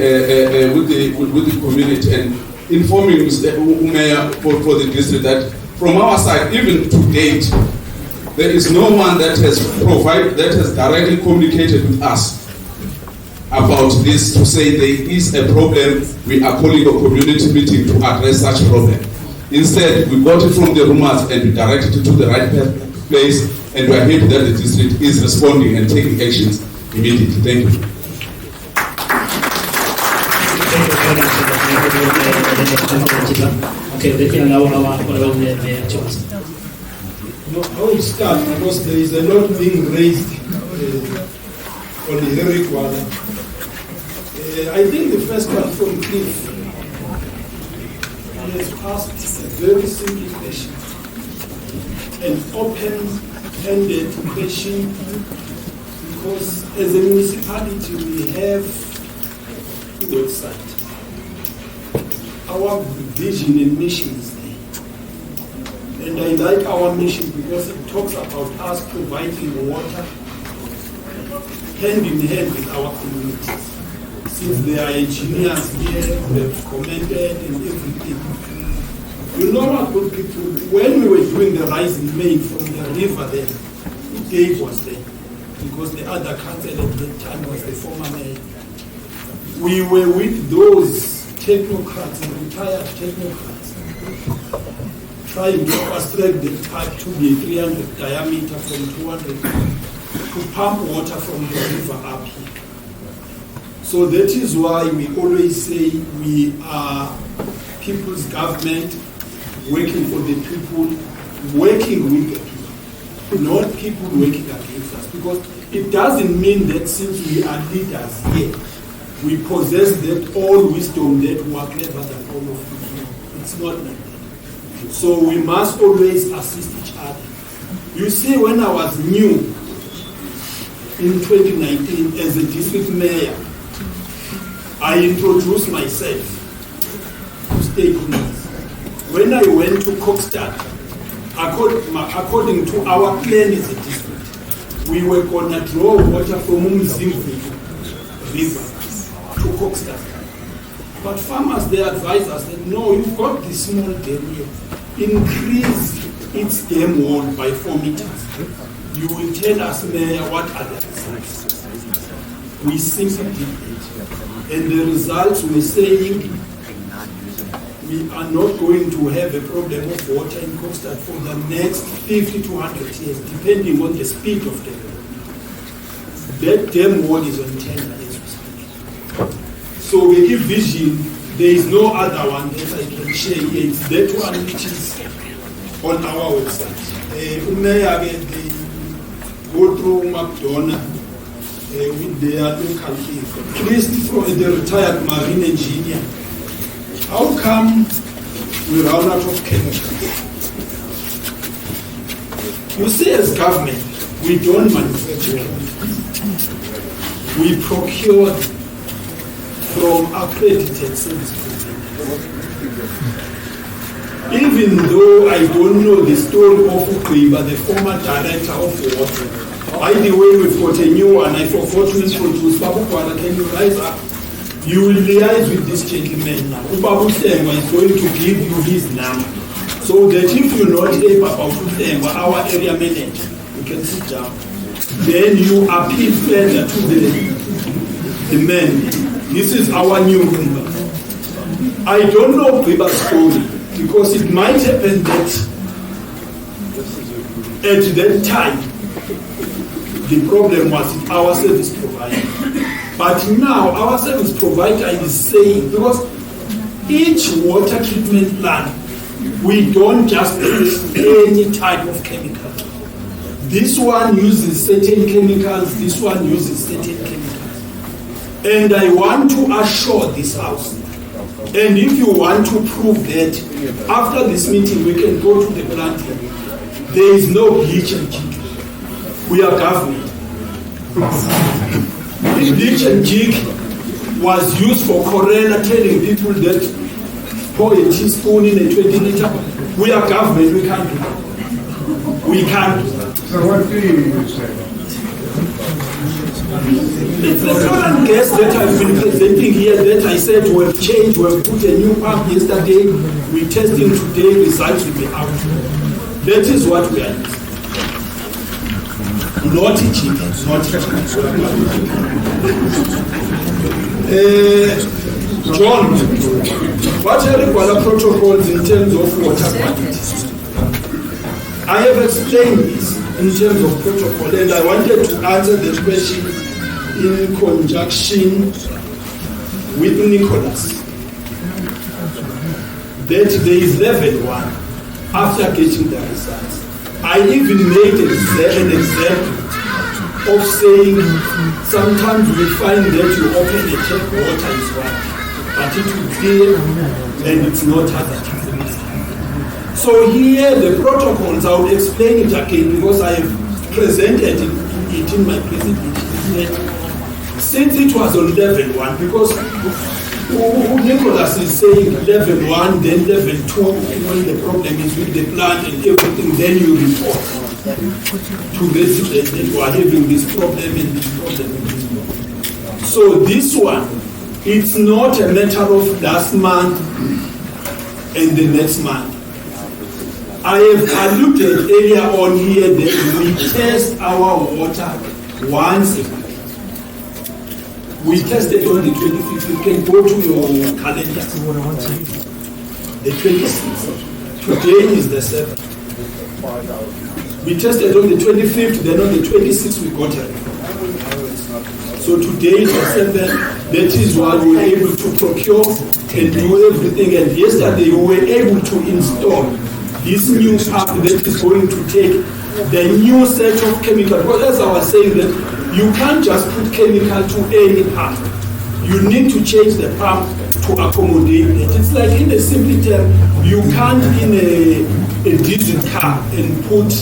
with the community and informing Mr. Mayor for the district that from our side, even to date, there is no one that has directly communicated with us about this to say there is a problem, we are calling a community meeting to address such problem. Instead, we got it from the rumors and we directed it to the right place, and we are happy that the district is responding and taking actions immediately. Thank you. Okay, they can allow our choice. I will start because there is a lot being raised on the Henry Gwala. I think the first one from Cliff has asked a very simple question, an open-ended question, because as a municipality we have a website. Our vision and mission is there. And I like our mission because it talks about us providing water hand in hand with our communities. Since there are engineers here who have commented and everything. You know what, good people, when we were doing the rising main from the river there, Dave was there, because the other council at the time was the former mayor. We were with those technocrats, retired technocrats, trying to construct the pipe to be 300 diameter from 200 to pump water from the river up here. So that is why we always say we are people's government, working for the people, working with the people, not people working against us. Because it doesn't mean that since we are leaders here, we possess that all wisdom that we are clever than all of you. It's not like that. So we must always assist each other. You see, when I was new in 2019 as a district mayor, I introduced myself to stakeholders. When I went to Kokstad, according to our plan as a district, we were going to draw water from Himeville River to Kokstad. But farmers, they advise us that no, you've got this small dam here. Increase its dam wall by 4 meters. You will tell us, Mayor, what are the results? We simply did it. And the results were saying we are not going to have a problem of water in Kokstad for the next 50 to 100 years, depending on the speed of development. That dam wall is on tender as we speak. So we give vision. There is no other one that I can share here. It's that one which is on our website. They go through McDonough. with their local thing. Priest from the retired marine engineer. How come we run out of chemicals? You see, as government, we don't manufacture chemicals. We procure from accredited service providers. Even though I don't know the story of Ukriba, the former director of water. By the way, we've got a new one. I forgot to introduce Babu Gwala. Can you rise up? You will liaise with this gentleman now. Babu Tengwa is going to give you his number. So that if you're not able to Tengwa, our area manager, you can sit down. Then you appeal further to the men. This is our new member. I don't know Kriba's story because it might happen that at that time the problem was our service provider. But now our service provider is saying, because each water treatment plant, we don't just use any type of chemical. This one uses certain chemicals, this one uses certain chemicals. And I want to assure this house, and if you want to prove that, after this meeting we can go to the plant here. There is no bleach and jig. We are government. This bleach and jig was used for Corella, telling people that pour a teaspoon in a 20 liter. We are government, we can't do that. We can't do that. So what do you say? It's the current gas that I've been presenting here that I said we have changed, we have put a new pump yesterday, we're testing today, results will be out. That is what we are using. Not cheap, not cheap. John, what are the Gwala protocols in terms of water quality? I have explained this in terms of protocol, and I wanted to answer the question in conjunction with Nicholas. That there is level 1 after getting the results. I even made an example of saying sometimes we find that you open the tap, water is white, but it will clear and it's not hazardous. So here the protocols, I will explain it again because I have presented it in my presentation. Since it was on level 1, because Nicholas is saying level 1, then level 2, when the problem is with the plant and everything, then you report to residents that you are having this problem and this problem and this problem. So this one, it's not a matter of last month and the next month. I have alluded earlier on here that we test our water once a month. We tested on the 25th. You can go to your calendar. The 26th. Today is the 7th. We tested on the 25th, then on the 26th we got it. So today is the 7th. That is why we were able to procure and do everything. And yesterday we were able to install this new pump that is going to take the new set of chemicals. Because as I was saying, that you can't just put chemical to any pump. You need to change the pump to accommodate it. It's like, in a simple term, you can't in a diesel car and put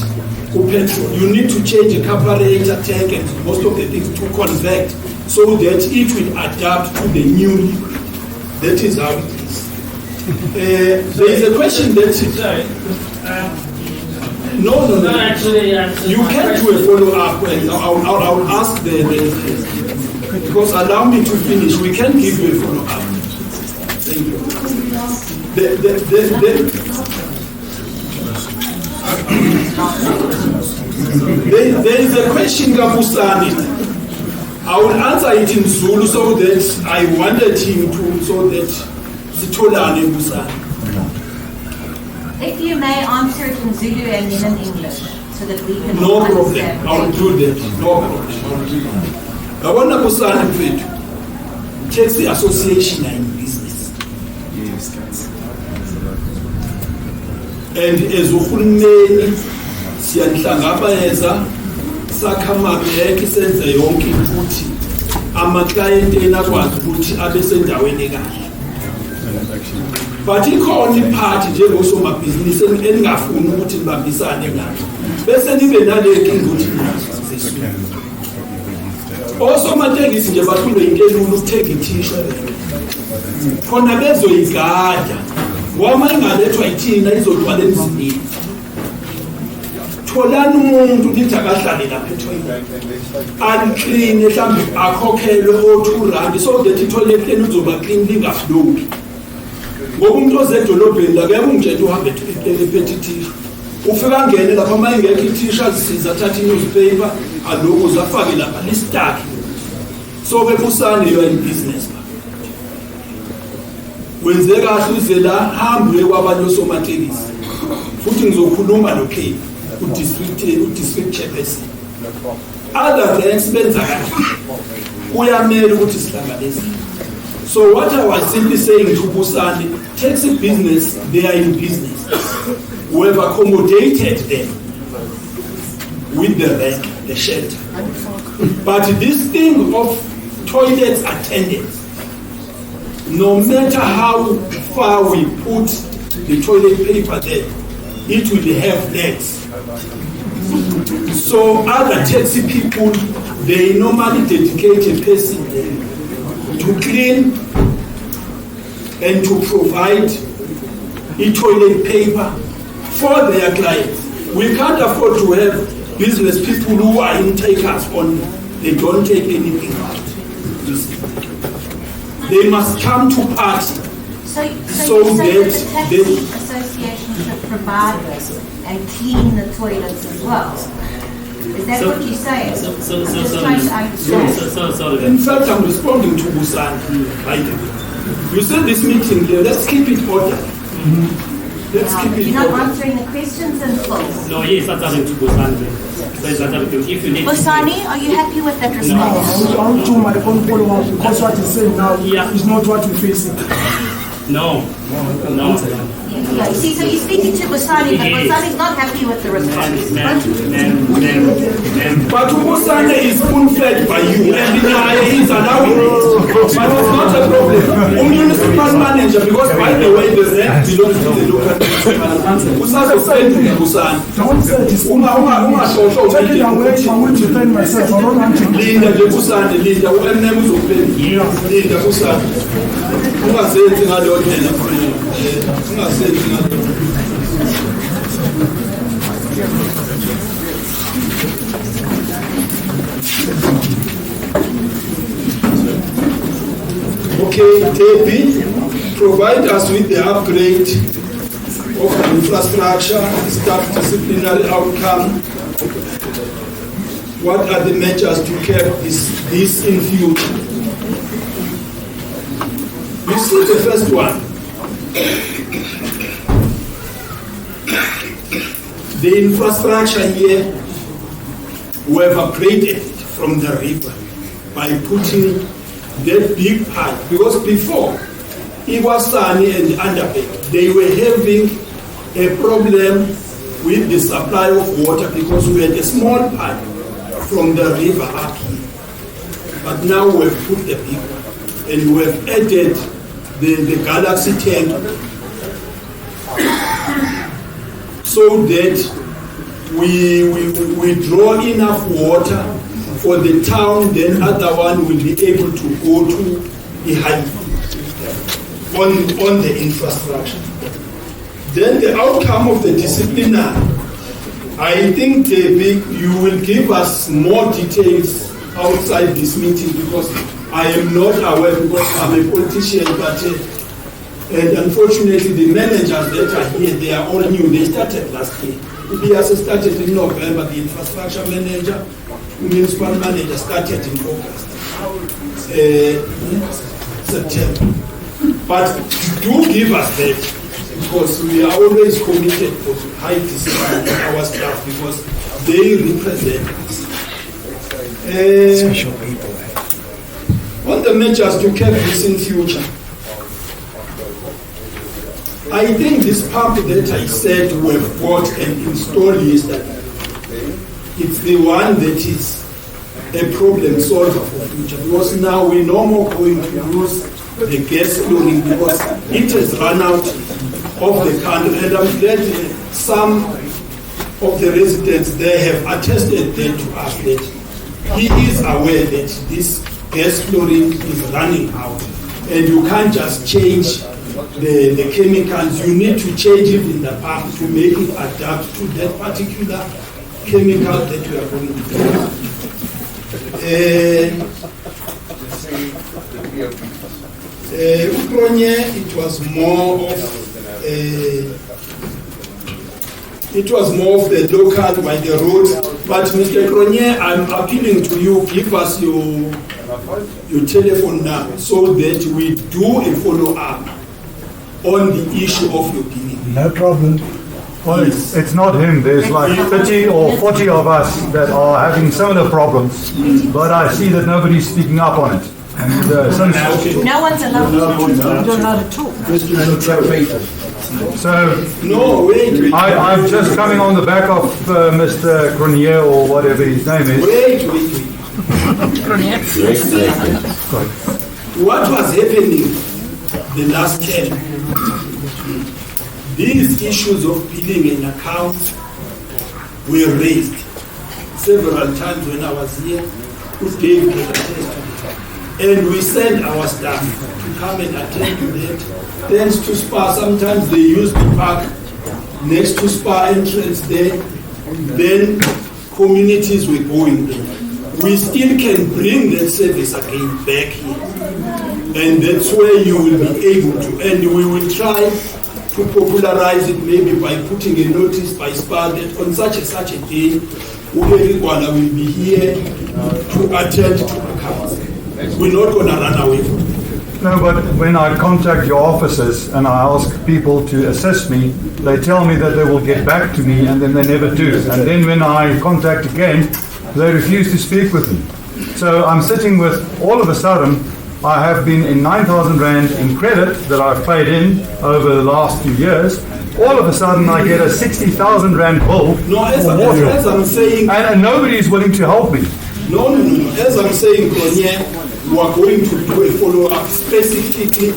petrol. You need to change a carburetor tank and most of the things to convert so that it will adapt to the new liquid. That is how it is. There is a question that... No. Actually, you can do a follow-up, and I'll ask because allow me to finish. We can give you a follow-up. Thank you. There is a question, Kapusani. I will answer it in Zulu so that I wanted him to, so that Sitolane Musani. If you may answer it in Zulu and then in English, so that we can No problem. understand. I will do that. No problem. I will do that. I want to say, taxi association are in business. And as uhulumeni siyanhlangabeza sakhamabeke senze yonke ukuthi ama-client ena akwazi ukuthi abe sendaweni kahle. But ikhona iphathi njengosomabhizinisi eningafuni ukuthi nibambisane nayo bese nibe nalekinga ukuthi osomatekisi nje bathule inkelula ukuthenga i-t-shirt khona bezoyigada ngoba ingalethwa yithina izogcwala emzimini. Tholani umuntu nithi akahlale lapha etoilet unclean mhlawumbe akhokhelwe o-2 rand so that itoilet leni uzoba clean lingafloki. Ngoba umuntu ozedolobheni la kuyeke ungitshela uhambe ephethe ithishu ufika ngene lapha uma ingekho ithishu azisiza athathe i-newspaper aloku uzafake lapha listaki. So bebusane you are in business wenze kahle uze la hambe kwabanye osomatekisi futhi ngizokhuluma noKay u-district chairperson other ranks benza kahle kuyamele ukuthi sihlanganise. So what I was simply saying to Busani, taxi business, they are in business. We have accommodated them with the rent, the shelter. But this thing of toilets attendance, no matter how far we put the toilet paper there, it will have legs. So other taxi people, they normally dedicate a person to clean and to provide toilet paper for their clients. We can't afford to have business people who are intakers only. They don't take anything out. They must come to party. So that the taxi association should provide and clean the toilets as well. Is that what you're saying? In fact, I'm responding to Busan. You said this meeting here, let's keep it ordered. Let's keep it You're not ordered. answering the questions in full. No, he is answering to Busan. If you need Busani, are you happy with that response? I want to my own follow-up because what he's saying now is not what we're facing. No. Yeah, you see, so you're speaking to Busani, but Busani's not happy with the response. But Busani is spoon-fed by you, and he's allowing it. But it's not a problem. Municipal manager, because by the way, the rent belongs to the local municipal. Busani is saying to Busani. Don't say this. Take it away, I want to defend myself. I don't want to. Linda Busani, Linda, what name is open? Linda Busani. Ungasethi ngalo ndlela ungasethi ngalo. Okay, TP, provide us with the upgrade of the infrastructure, staff disciplinary outcome. What are the measures to curb this in future? You see the first one. The infrastructure here, we have upgraded from the river by putting that big pipe. Because before, Iwasani and Underberg, they were having a problem with the supply of water because we had a small pipe from the river up here. But now we have put the big one. And we have added the Galaxy tank so that we draw enough water for the town, then other one will be able to go to the high on the infrastructure. Then the outcome of the disciplinary, I think you will give us more details outside this meeting because I am not aware because I'm a politician, but and unfortunately the managers that are here, they are all new. They started last year. EBS started in November, the infrastructure manager, municipal manager started in August, September. But do give us that because we are always committed to high discipline in our staff because they represent us. Special people. On the measures to curb this in future, I think this pump that I said we have bought and installed yesterday, it's the one that is a problem solver for future, because now we're no more going to use the gas chlorine because it has run out of the country, and I'm glad some of the residents there have attested that to us that he is aware that this gas chlorine is running out, and you can't just change the chemicals. You need to change it in the pump to make it adapt to that particular chemical that we are going to use. It was more of the local by the road. But Mr. Kronye, I'm appealing to you, give us your telephone number so that we do a follow-up on the issue of your billing. No problem. Well, it's not him. There's like 30 or 40 of us that are having similar problems, but I see that nobody's speaking up on it. And no one's allowed to talk. So, I'm just coming on the back of Mr. Grenier or whatever his name is. Wait. What was happening the last term? These issues of billing and accounts were raised several times when I was here. Who gave me the attest? And we send our staff to come and attend to that. Thanks to SPA, sometimes they use the park next to SPA entrance there. Then communities were going there. We still can bring that service again back here. And that's where you will be able to. And we will try to popularize it maybe by putting a notice by SPA that on such a day, Gwala will be here to attend to accounts. We're not going to run away from it. No, but when I contact your offices and I ask people to assist me, they tell me that they will get back to me, and then they never do. And then when I contact again, they refuse to speak with me. So I'm sitting with, all of a sudden, I have been in 9,000 Rand in credit that I've paid in over the last few years. All of a sudden, I get a 60,000 Rand bill for water. As I'm saying, and nobody is willing to help me. No. As I'm saying, Kronye, you are going to do a follow-up specifically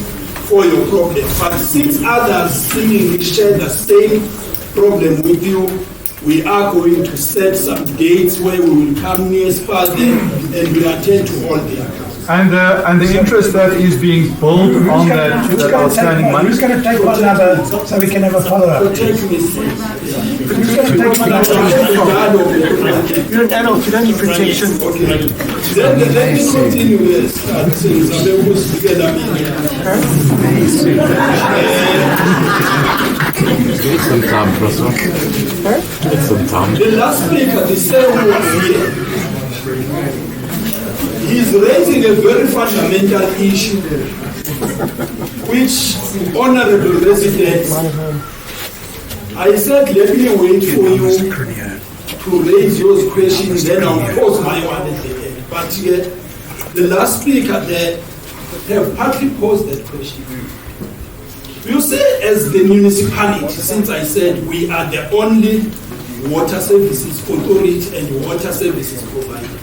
for your problem. But since others seemingly share the same problem with you, we are going to set some dates where we will come near SPA and we attend to all the accounts. And the interest that is being billed on that outstanding money. Who's going to take one number so we can have a follow-up? Who's going to take one number? You're an adult, you don't need protection. Then let me continue this. The last speaker, the same who was here, he's raising a very fundamental issue, which honorable residents, I said, let me wait for you to raise your questions, then I'll pose my one at the end. But the last speaker there have partly posed that question. You say, as the municipality, since I said we are the only water services authority and water services provider,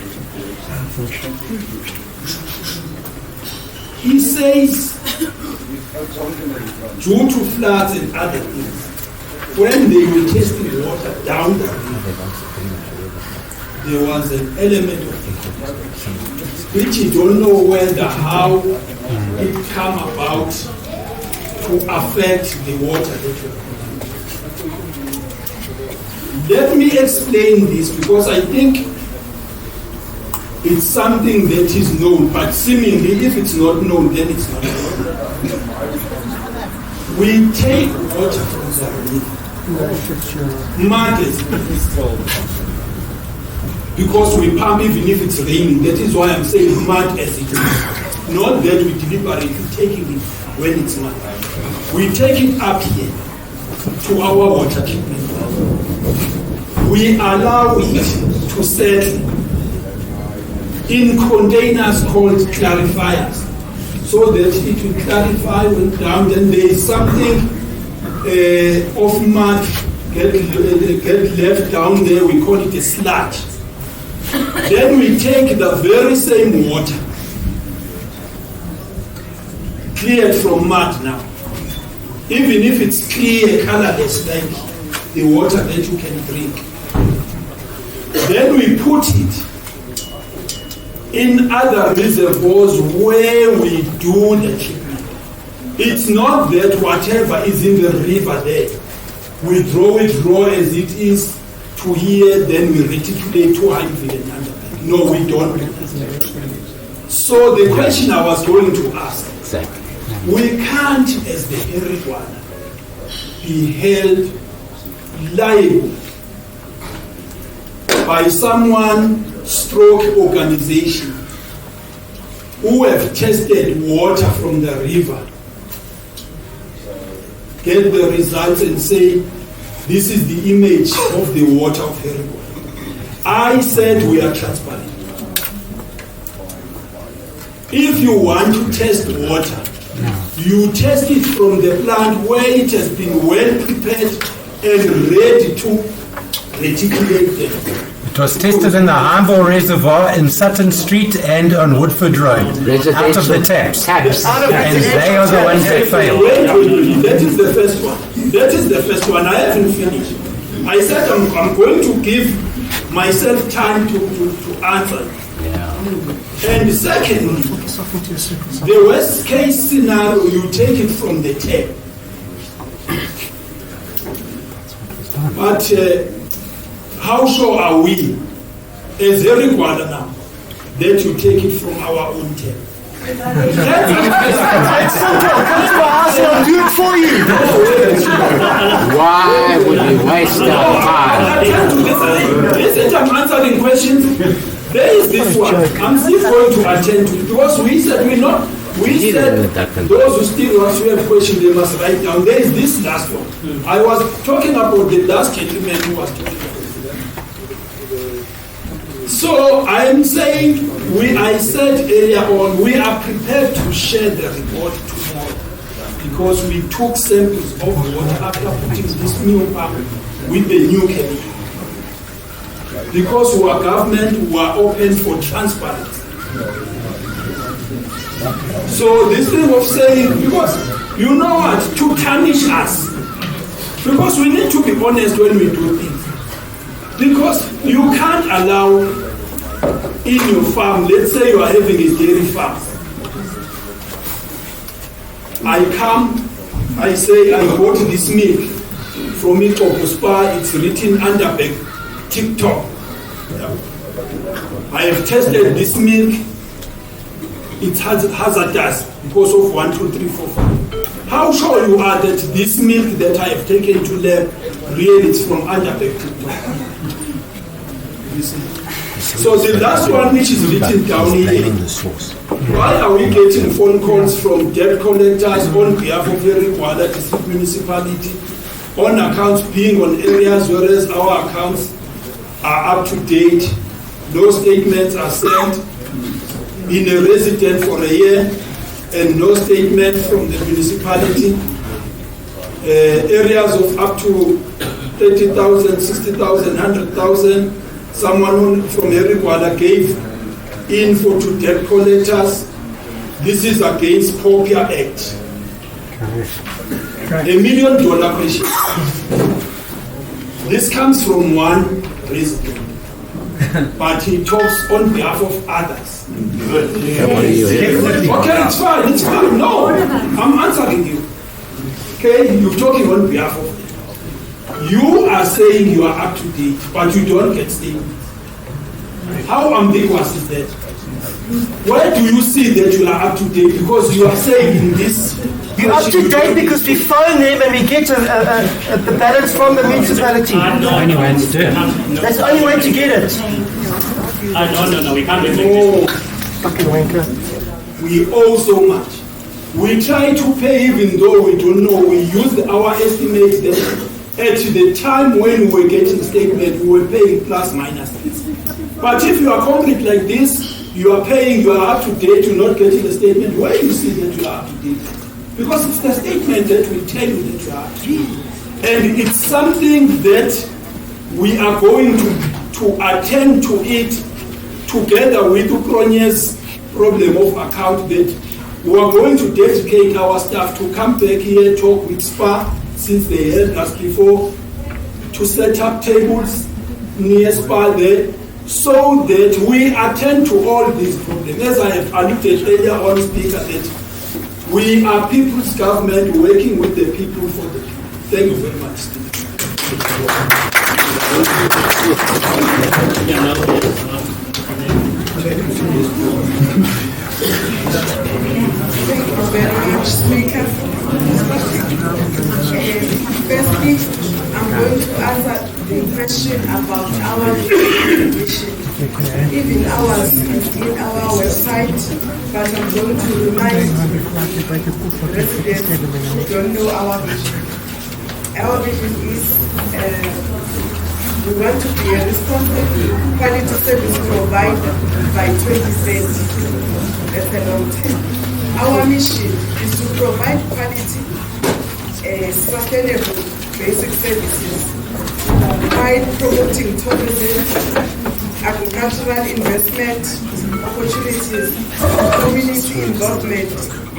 he says, due to floods and other things, when they were testing water down the river, there was an element of which you don't know how it come about to affect the water that you're. Let me explain this, because I think it's something that is known, but seemingly if it's not known, then it's not known. We take water from the river, mud is because we pump even if it's raining. That is why I'm saying mud as it is. Not that we deliberately taking it when it's mud. We take it up here to our water treatment plant. We allow it to settle in containers called clarifiers, so that it will clarify when down, then there is something of mud get left down there, we call it a sludge. Then we take the very same water, cleared from mud now, even if it's clear, colorless like the water that you can drink. Then we put it in other reservoirs where we do the treatment. It's not that whatever is in the river there, we draw it raw as it is to here, then we reticulate to Himeville and Underberg. No, we don't do that. So the question I was going to ask, we can't, as the Gwala, be held liable by someone stroke organization who have tested water from the river, get the results and say, this is the image of the water of Gwala. I said we are transparent. If you want to test water, you test it from the plant where it has been well prepared and ready to reticulate them. It was tested in the Himeville Reservoir in Sutton Street and on Woodford Road, out of the taps. And they are the ones that failed. That is the first one. That is the first one. I haven't finished. I said I'm going to give myself time to answer. And secondly, the worst case scenario, you take it from the tap. But how sure are we, as Gwala now, that you take it from our own tap? It's simple. Come to my house and I'll do it for you. Why would you waste our time? Listen, I'm answering questions. There is this one. I'm still going to attend to it because we said we're not. We said those who still want to have questions, they must write down. There is this last one. I was talking about the last gentleman who was talking about. So I'm saying, I said earlier on, we are prepared to share the report tomorrow because we took samples of water after putting this new pump with the new chemical. Because we are government, we are open for transparency. So this thing of saying, because you know what, to tarnish us, because we need to be honest when we do things. Because you can't allow in your farm, let's say you are having a dairy farm. I come, I say I bought this milk from Nkosozana, it's written Underberg, TikTok. I have tested this milk, it's hazardous because of 1, 2, 3, 4, 5. How sure you are that this milk that I have taken to lab really is from Underberg TikTok? So the last one which is written down here, why are we getting phone calls from debt collectors on behalf of Gwala District Municipality on accounts being on areas whereas our accounts are up to date? No statements are sent in a resident for a year and no statement from the municipality. Areas of up to 30,000, 60,000, 100,000. Someone from Gwala gave info to debt collectors. This is against POPIA Act. $1 million question. This comes from one resident, but he talks on behalf of others. Okay, it's fine, it's fine. No, I'm answering you. Okay, you're talking on behalf of them. You are saying you are up to date, but you don't get statements. How ambiguous is that? Where do you see that you are up to date? Because you are saying in this... You're up to date because we phone them and we get the balance from the municipality. That's the only way to do it. That's the only way to get it. No, we can't do Fucking wanker. We owe so much. We try to pay even though we don't know. We use our estimates that at the time when we were getting statement, we were paying plus minus this. But if you are complete like this, you are paying, you are up to date, you're not getting the statement, where you see that you are up to date? Because it's the statement that will tell you that you are up to date. And it's something that we are going to attend to it together with Ukronye's problem of account, that we are going to dedicate our staff to come back here, talk with SPA, since they helped us before, to set up tables near SPA there, so that we attend to all these problems. As I have alluded earlier on, Speaker, that we are people's government working with the people for the people. Thank you very much. Thank you very much, Speaker. Firstly, I'm going to answer the question about our condition. Even ours is in our website, but I'm going to remind residents who don't know our vision. Our vision is we want to be a responsible quality service provider by 2030. That's a long term. Our mission is to provide quality, sustainable basic services while promoting tourism, agricultural investment opportunities, community involvement,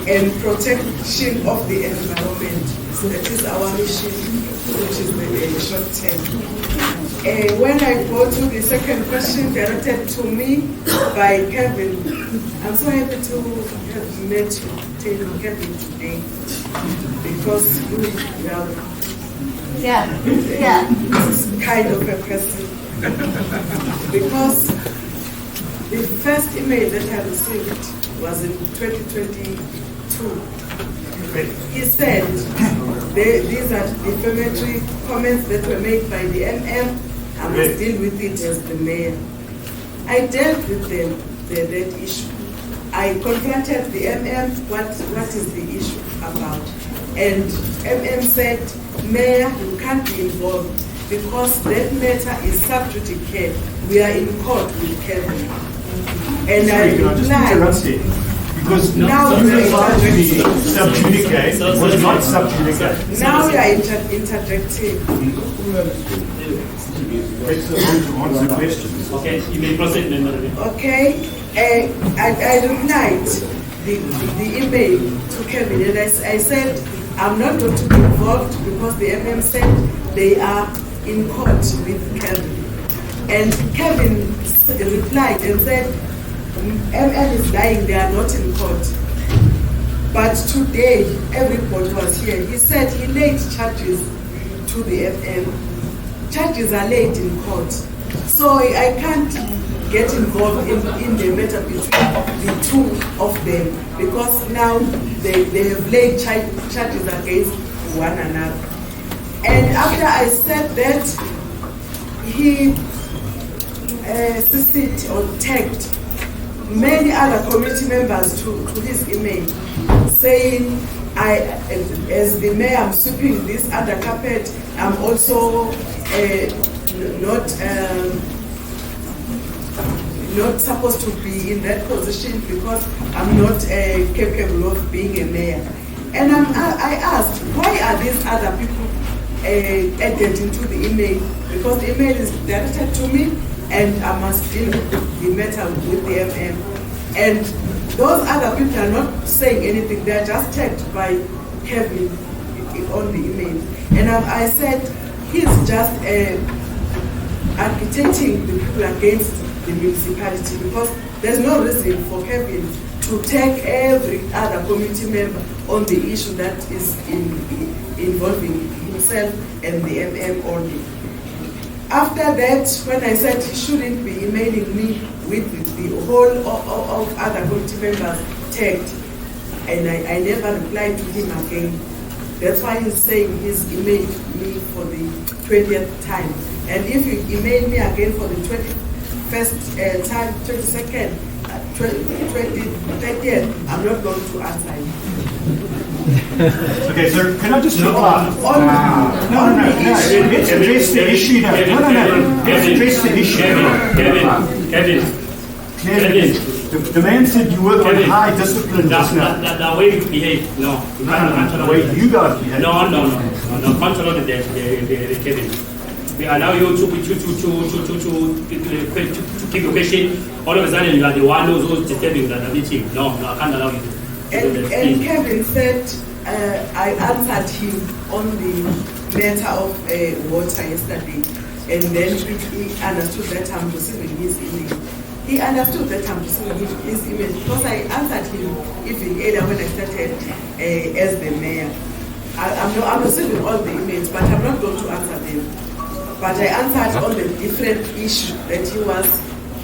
and protection of the environment. So that is our mission, which is the short term. When I go to the second question directed to me by Kevin, I'm so happy to have met you, Kevin, today, because you are kind of a person. Because the first email that I received was in 2022. He said these are defamatory comments that were made by the MM. I must deal with it as the mayor. I dealt with that issue. I confronted the MM, what is the issue about? And MM said, Mayor, you can't be involved because that matter is sub judice. We are in court with Kevin. And I replied, because now we are interjecting. Sub judice was not sub judice. Now we are interjecting. Okay, you may proceed, Member. Okay, I replied the email to Kevin, and I said I'm not going to be involved because the MM said they are in court with Kevin. And Kevin replied and said MM is lying, they are not in court. But today, everybody was here. He said he laid charges to the FM. Charges are laid in court. So I can't get involved in the matter between the two of them because now they have laid charges against one another. And after I said that, he assisted or tagged many other community members to his email saying, as the mayor, I'm sweeping this under carpet. I'm also not supposed to be in that position because I'm not capable of being a mayor. And I asked, why are these other people added into the email? Because the email is directed to me and I must deal with the matter with the FM. And those other people are not saying anything, they're just tagged by Kevin on the email. And I said, he's just agitating the people against the municipality because there's no reason for Kevin to take every other community member on the issue that is involving himself and the MM only. After that, when I said he shouldn't be emailing me with the whole of other community members tagged, and I never replied to him again. That's why he's saying he's emailed me for the 20th time. And if you email me again for the 21st time, 22nd, 30th, I'm not going to answer you. Okay, sir, can I just reply? No. Let's address the issue now. No. Let's address the issue. Kevin. The man said you work on high discipline just now. The way you behave, no. You can't control The way you guys behave. No. Control the Kevin. We allow you to keep your question. All of a sudden, you are the one who's disturbing the meeting. No, I can't allow you. And Kevin said, I answered him on the matter of water yesterday, and then he understood that I'm receiving his email. He understood that I'm receiving his email because I answered him even earlier when I started as the mayor. I'm receiving all the emails, but I'm not going to answer them. But I answered all the different issues that he was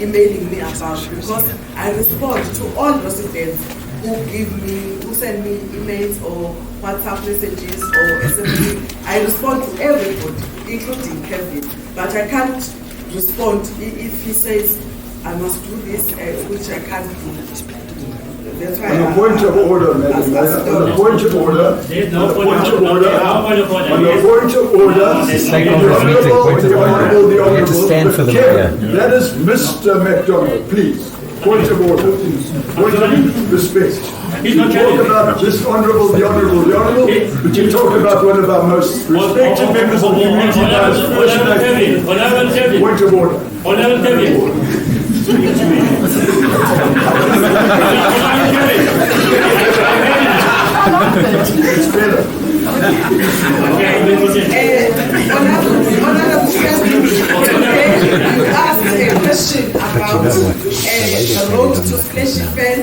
emailing me about because I respond to all residents who send me emails or WhatsApp messages or SMS. I respond to everybody, including Kevin. But I can't respond if he says I must do this, which I can't do. That's why on a point of order, Madam Mayor, on a point of order, on a point of order, the honourable, that is Mr. MacDonald, please. Point of order. Point of respect. You talk about this honourable, the honourable, but you talk about one of our most respected members of the community. Point of order. It's better. You asked a question about the road to Fleshy Fen.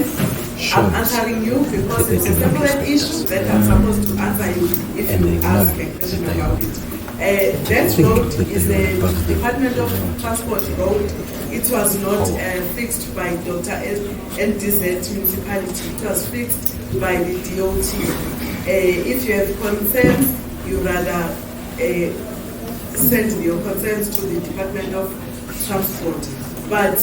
I'm answering you because it's a separate issue that I'm supposed to answer you if you ask a question about it. That road is a Department of Transport road. It was not fixed by Dr. NDZ municipality. It was fixed by the DOT. If you have concerns, you rather send your concerns to the Department of Transport. But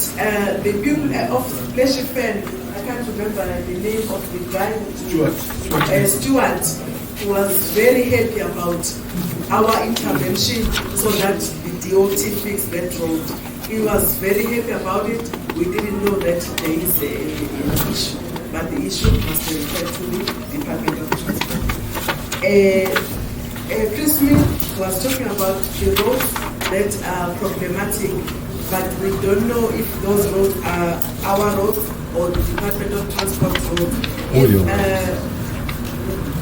the people of Fleshy Fen, I can't remember the name of the guy, Stuart, was very happy about our intervention so that the DOT fixed that road. He was very happy about it. We didn't know that there is an issue, but the issue must be referred to the Department of Transport. Chris Smith was talking about the roads that are problematic, but we don't know if those roads are our roads or the Department of Transport roads.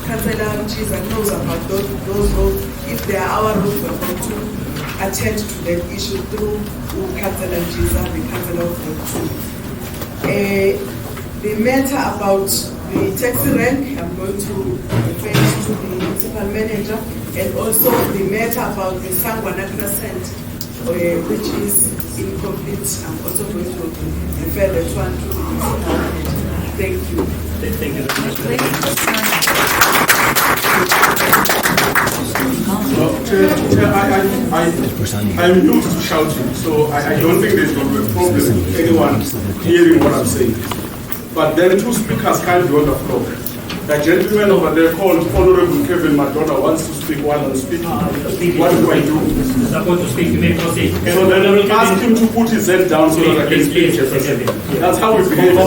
Councillor Chiza knows about those roads. If they are our roads, we're going to attend to that issue through Councillor Chiza, the Councillor of Ward 2. The matter about the taxi rank, I'm going to refer to the municipal manager, and also the matter about the Sangwana Crescent, which is incomplete. I'm also going to refer that one to the municipal manager. Thank you. Thank you very much. I'm used to shouting, so I don't think there's going to be a problem with anyone hearing what I'm saying. But then two speakers can't be on the floor. The gentleman over there called Honorable Kevin Madonna wants to speak while I'm speaking. What do I do? Supposed to speak, you may proceed. So then ask him to put his head down so that I can speak. That's how we behave.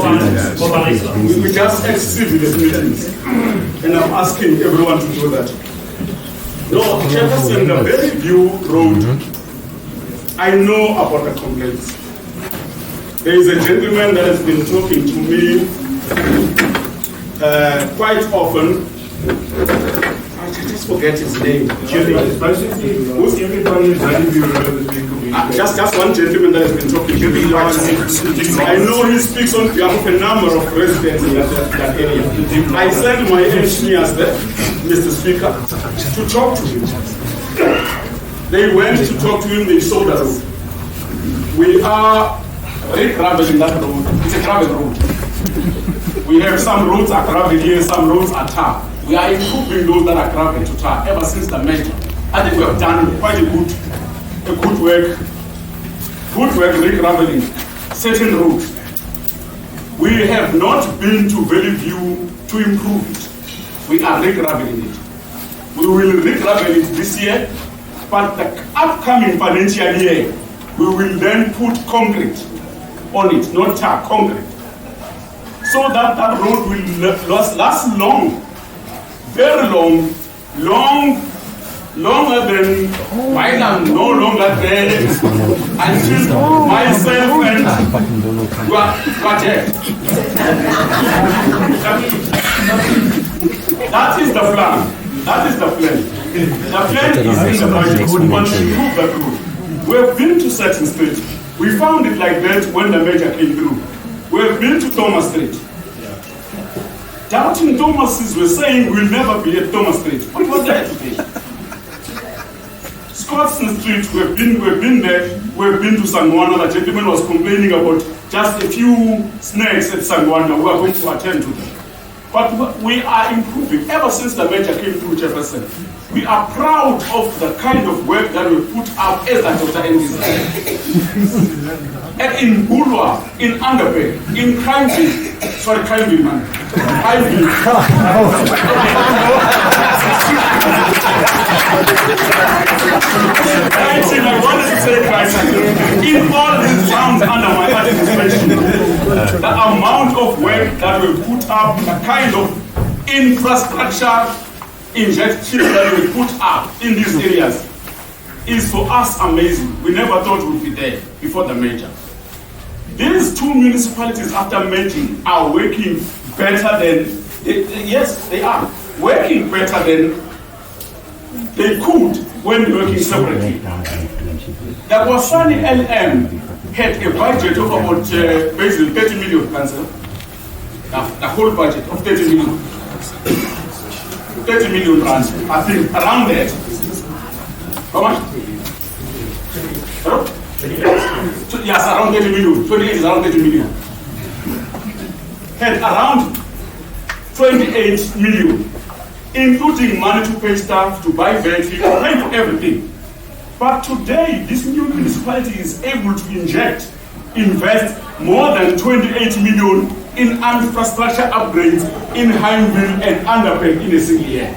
We just excessive in the meetings. And I'm asking everyone to do that. No, Jefferson, the very view road, I know about the complaints. There is a gentleman that has been talking to me quite often. I just forget his name. Just one gentleman that has been talking to me. I know he speaks on behalf of a number of residents in that area. I sent my engineers there, Mr. Speaker, to talk to him. They went to talk to him, they saw the road. We are re-graveling that road. It's a gravel road. We have some roads are gravel here, some roads are tar. We are improving those that are gravel to tar ever since the merger. I think we have done quite a good work. Good work re-graveling certain roads. We have not been to Valley View to improve it. We are re-graveling it. We will re-gravel it this year, but the upcoming financial year, we will then put concrete on it, not tar, concrete. so that that road will last long, very long, longer than mine, and no longer there until myself and Gwala. That is the plan. That is the plan. The plan is in the budget. We want to improve that road. We have been to Saxon Street. We found it like that when the major came through. We have been to Thomas Street. Doubting Thomases were saying we'll never be at Thomas Street. What was that today? Scotson Street, we've been there. We've been to Sangwana. The gentleman was complaining about just a few snakes at Sangwana. We are going to attend to them. But we are improving. Ever since the major came through Jefferson, we are proud of the kind of work that we put up as a Dr. Ndis. And in Gwala, in Underberg, in Himeville, man. Himeville. I wanted to say in all these towns under my administration, the amount of work that we put up, the kind of infrastructure injection that we put up in these areas is for us amazing. We never thought we'd be there before the merger. These two municipalities after merging are working better than, yes, they are working better than they could when working separately. The Gwala LM had a budget of about basically 30 million, the whole budget of 30 million. 30 million rands, I think, around that. How much? Yes, around 30 million. 28 is around 30 million. Had around 28 million, including money to pay staff, to buy vehicles, to pay for everything. But today, this new municipality is able to invest more than 28 million in infrastructure upgrades in Himeville and Underberg in a single year.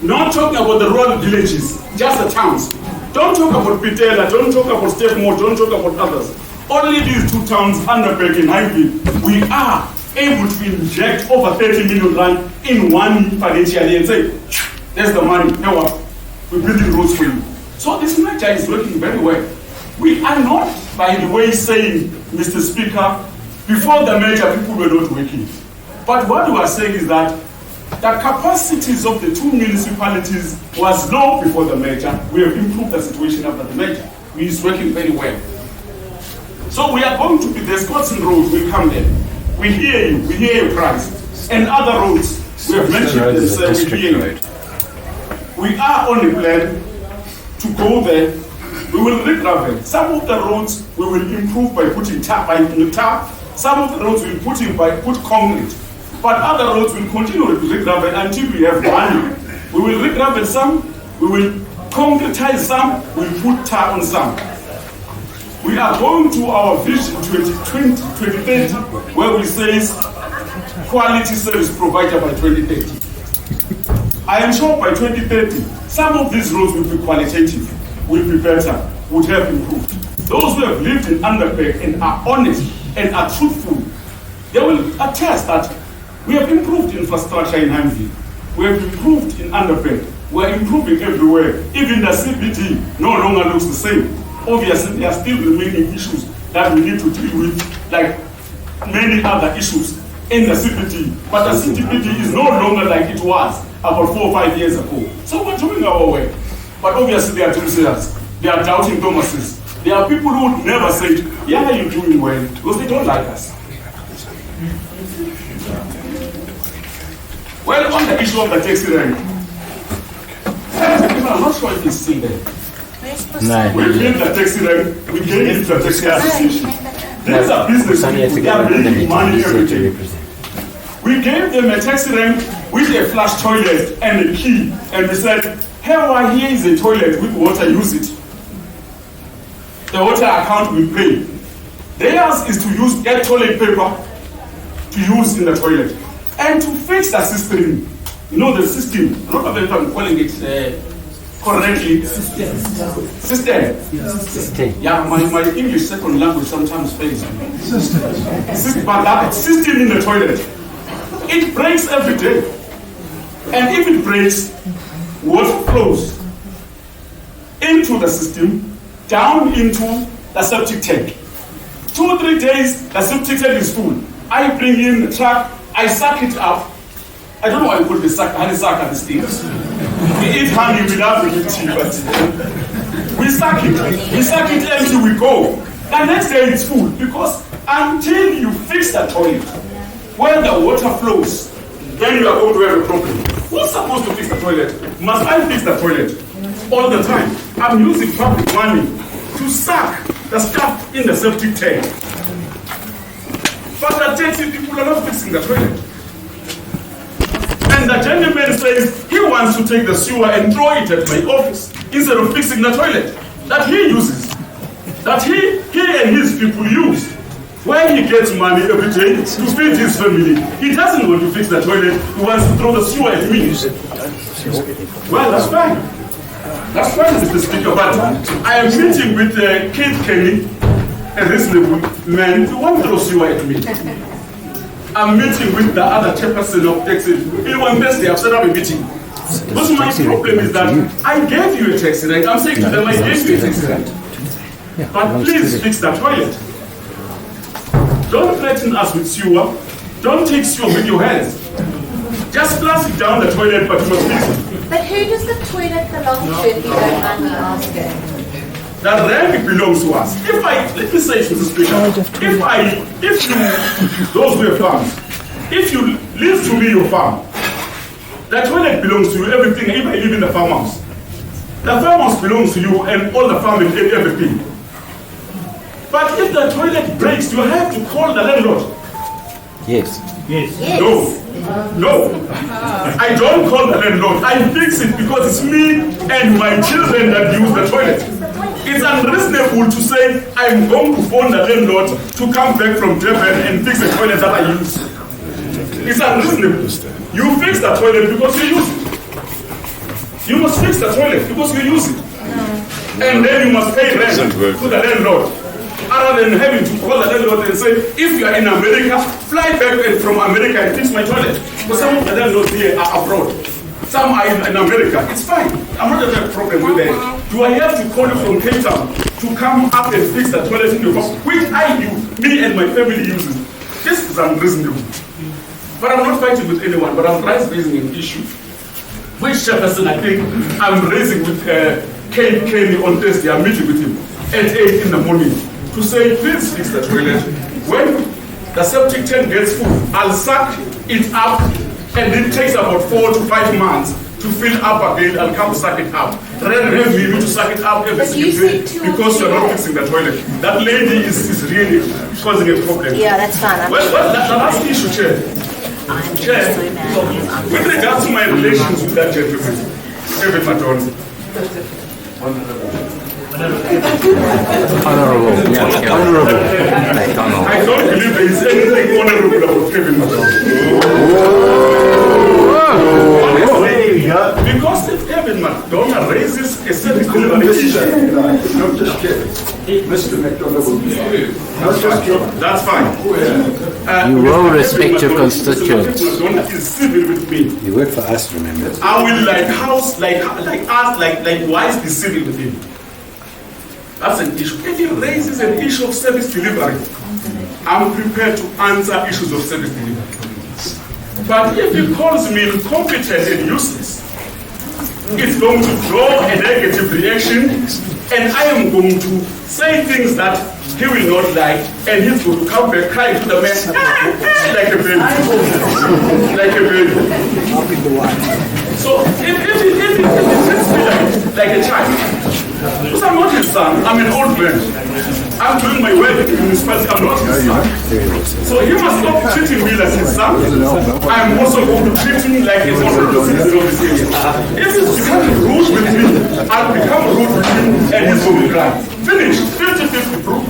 Not talking about the rural villages, just the towns. Don't talk about Pitela, don't talk about Stepmore, don't talk about others. Only these two towns, Underberg and Himeville, we are able to inject over 30 million rand in one financial year and say, there's the money, now we're building roads for you. So this merger is working very well. We are not, by the way, saying, Mr. Speaker, before the merger, people were not working. But what we are saying is that the capacities of the two municipalities was low before the merger. We have improved the situation after the merger. We is working very well. So we are going to be, the Scotland Road will come there. We hear you, Christ. And other roads, we have mentioned them, we hear you. We are on a plan to go there. We will regravel. Some of the roads we will improve by putting tar. Some of the roads we will put concrete. But other roads will continue to regravel until we have money. We will regravel some, we will concretize some, we will put tar on some. We are going to our vision 2030, where we say quality service provider by 2030. I am sure by 2030, some of these roads will be qualitative, will be better, would have improved. Those who have lived in Underberg and are honest and are truthful, they will attest that we have improved infrastructure in Himeville. We have improved in Underberg. We are improving everywhere. Even the CBD no longer looks the same. Obviously, there are still remaining issues that we need to deal with, like many other issues in the CBD. But the CBD is no longer like it was about 4 or 5 years ago. So we're doing our work. But obviously, there are doomsayers. They are doubting Thomases. There are people who would never say, yeah, you're doing well, because they don't like us. Well, on the issue of the taxi rank, I'm not sure if it's still there. We gave the taxi rank, we gave it to the taxi association. These are business people, they are making money every day. We gave them a taxi rank with a flush toilet and a key, and we said, here is a toilet with water, use it. The water account will pay. Theirs is to get toilet paper to use in the toilet. And to fix the system, the system, a lot of them are calling it correctly. System. Yeah, my English second language sometimes fails me. But that system in the toilet, it breaks every day. And if it breaks, water flows into the system, down into the septic tank. 2 or 3 days, the septic tank is full. I bring in the truck, I suck it up. I don't know why you call it honey suck at these things. We eat honey without the tea, but we suck it. We suck it until we go. The next day it's full because until you fix the toilet, when the water flows, then you are going to have a problem. Who's supposed to fix the toilet? Must I fix the toilet all the time? I'm using public money to suck the stuff in the septic tank. But the taxi people are not fixing the toilet. And the gentleman says he wants to take the sewer and throw it at my office instead of fixing the toilet that he uses, that he and his people use. When he gets money every day to feed his family, he doesn't want to fix the toilet, he wants to throw the sewer at me. Well, that's fine. That's fine, Mr. Speaker, but I am meeting with Keith Kenny, a reasonable man, who won't throw sewer at me. I'm meeting with the other chairperson of taxi. In one Thursday, I've set up a meeting. Because my problem is that I gave you a taxi rate. I'm saying to them, I gave you a taxi rate. But please fix the toilet. Don't threaten us with sewer. Don't take sewer with your hands. Just flush it down the toilet, but you must fix it. But who does the toilet belong to, if you don't mind me asking? The rent belongs to us. Let me say to the speaker, those who have farms, if you leave to me your farm, the toilet belongs to you, everything, if I live in the farmhouse. The farmhouse belongs to you and all the farm and everything. But if the toilet breaks, you have to call the landlord. Yes. No. I don't call the landlord. I fix it because it's me and my children that use the toilet. It's unreasonable to say I'm going to phone the landlord to come back from Durban and fix the toilet that I use. It's unreasonable. You fix the toilet because you use it. You must fix the toilet because you use it. And then you must pay rent to the landlord. Other than having to call the landlord and say, if you are in America, fly back from America and fix my toilet. But some of the landlords here are abroad. Some are in America. It's fine. I'm not having a problem with that. Do I have to call you from Cape Town to come up and fix the toilet in your house, which me and my family uses? This is unreasonable. But I'm not fighting with anyone, but I'm raising an issue. Which chairperson I think I'm raising with Kenny on Thursday. I'm meeting with him at 8 in the morning to say, please fix the toilet. When the septic tank gets full, I'll suck it up, and it takes about 4 to 5 months to fill up again and come suck it up. Rather than me to suck it up every single day because you're not fixing the toilet. That lady is really causing a problem. Yeah, that's fine. Well, the last issue, Chair. Chair, with regards to my relations with that gentleman, David Madon. Honorable. I don't believe there is anything honorable about Kevin Madon. Because if Kevin McDonald raises a service delivery issue, not just Kevin, Mr. McDonald will be not just Kevin. That's fine. You will respect your constituents. Mr. McDonald is civil with me. You work for us, remember. I will wise be civil with him. That's an issue. If he raises an issue of service delivery, I'm prepared to answer issues of service delivery. But if he calls me incompetent and useless, it's going to draw a negative reaction, and I am going to say things that he will not like, and he's going to come back crying to the man like a baby. Like a baby. So if he treats me like a child, because I'm not his son, I'm an old man. I'm doing my work in the municipality, I'm not his son. So he must stop treating me like his son. I'm also going to treat him like his honorable citizen of this area. If he's becoming rude with me, I'll become rude with him and he's going to cry. Finish, 50-50 proof.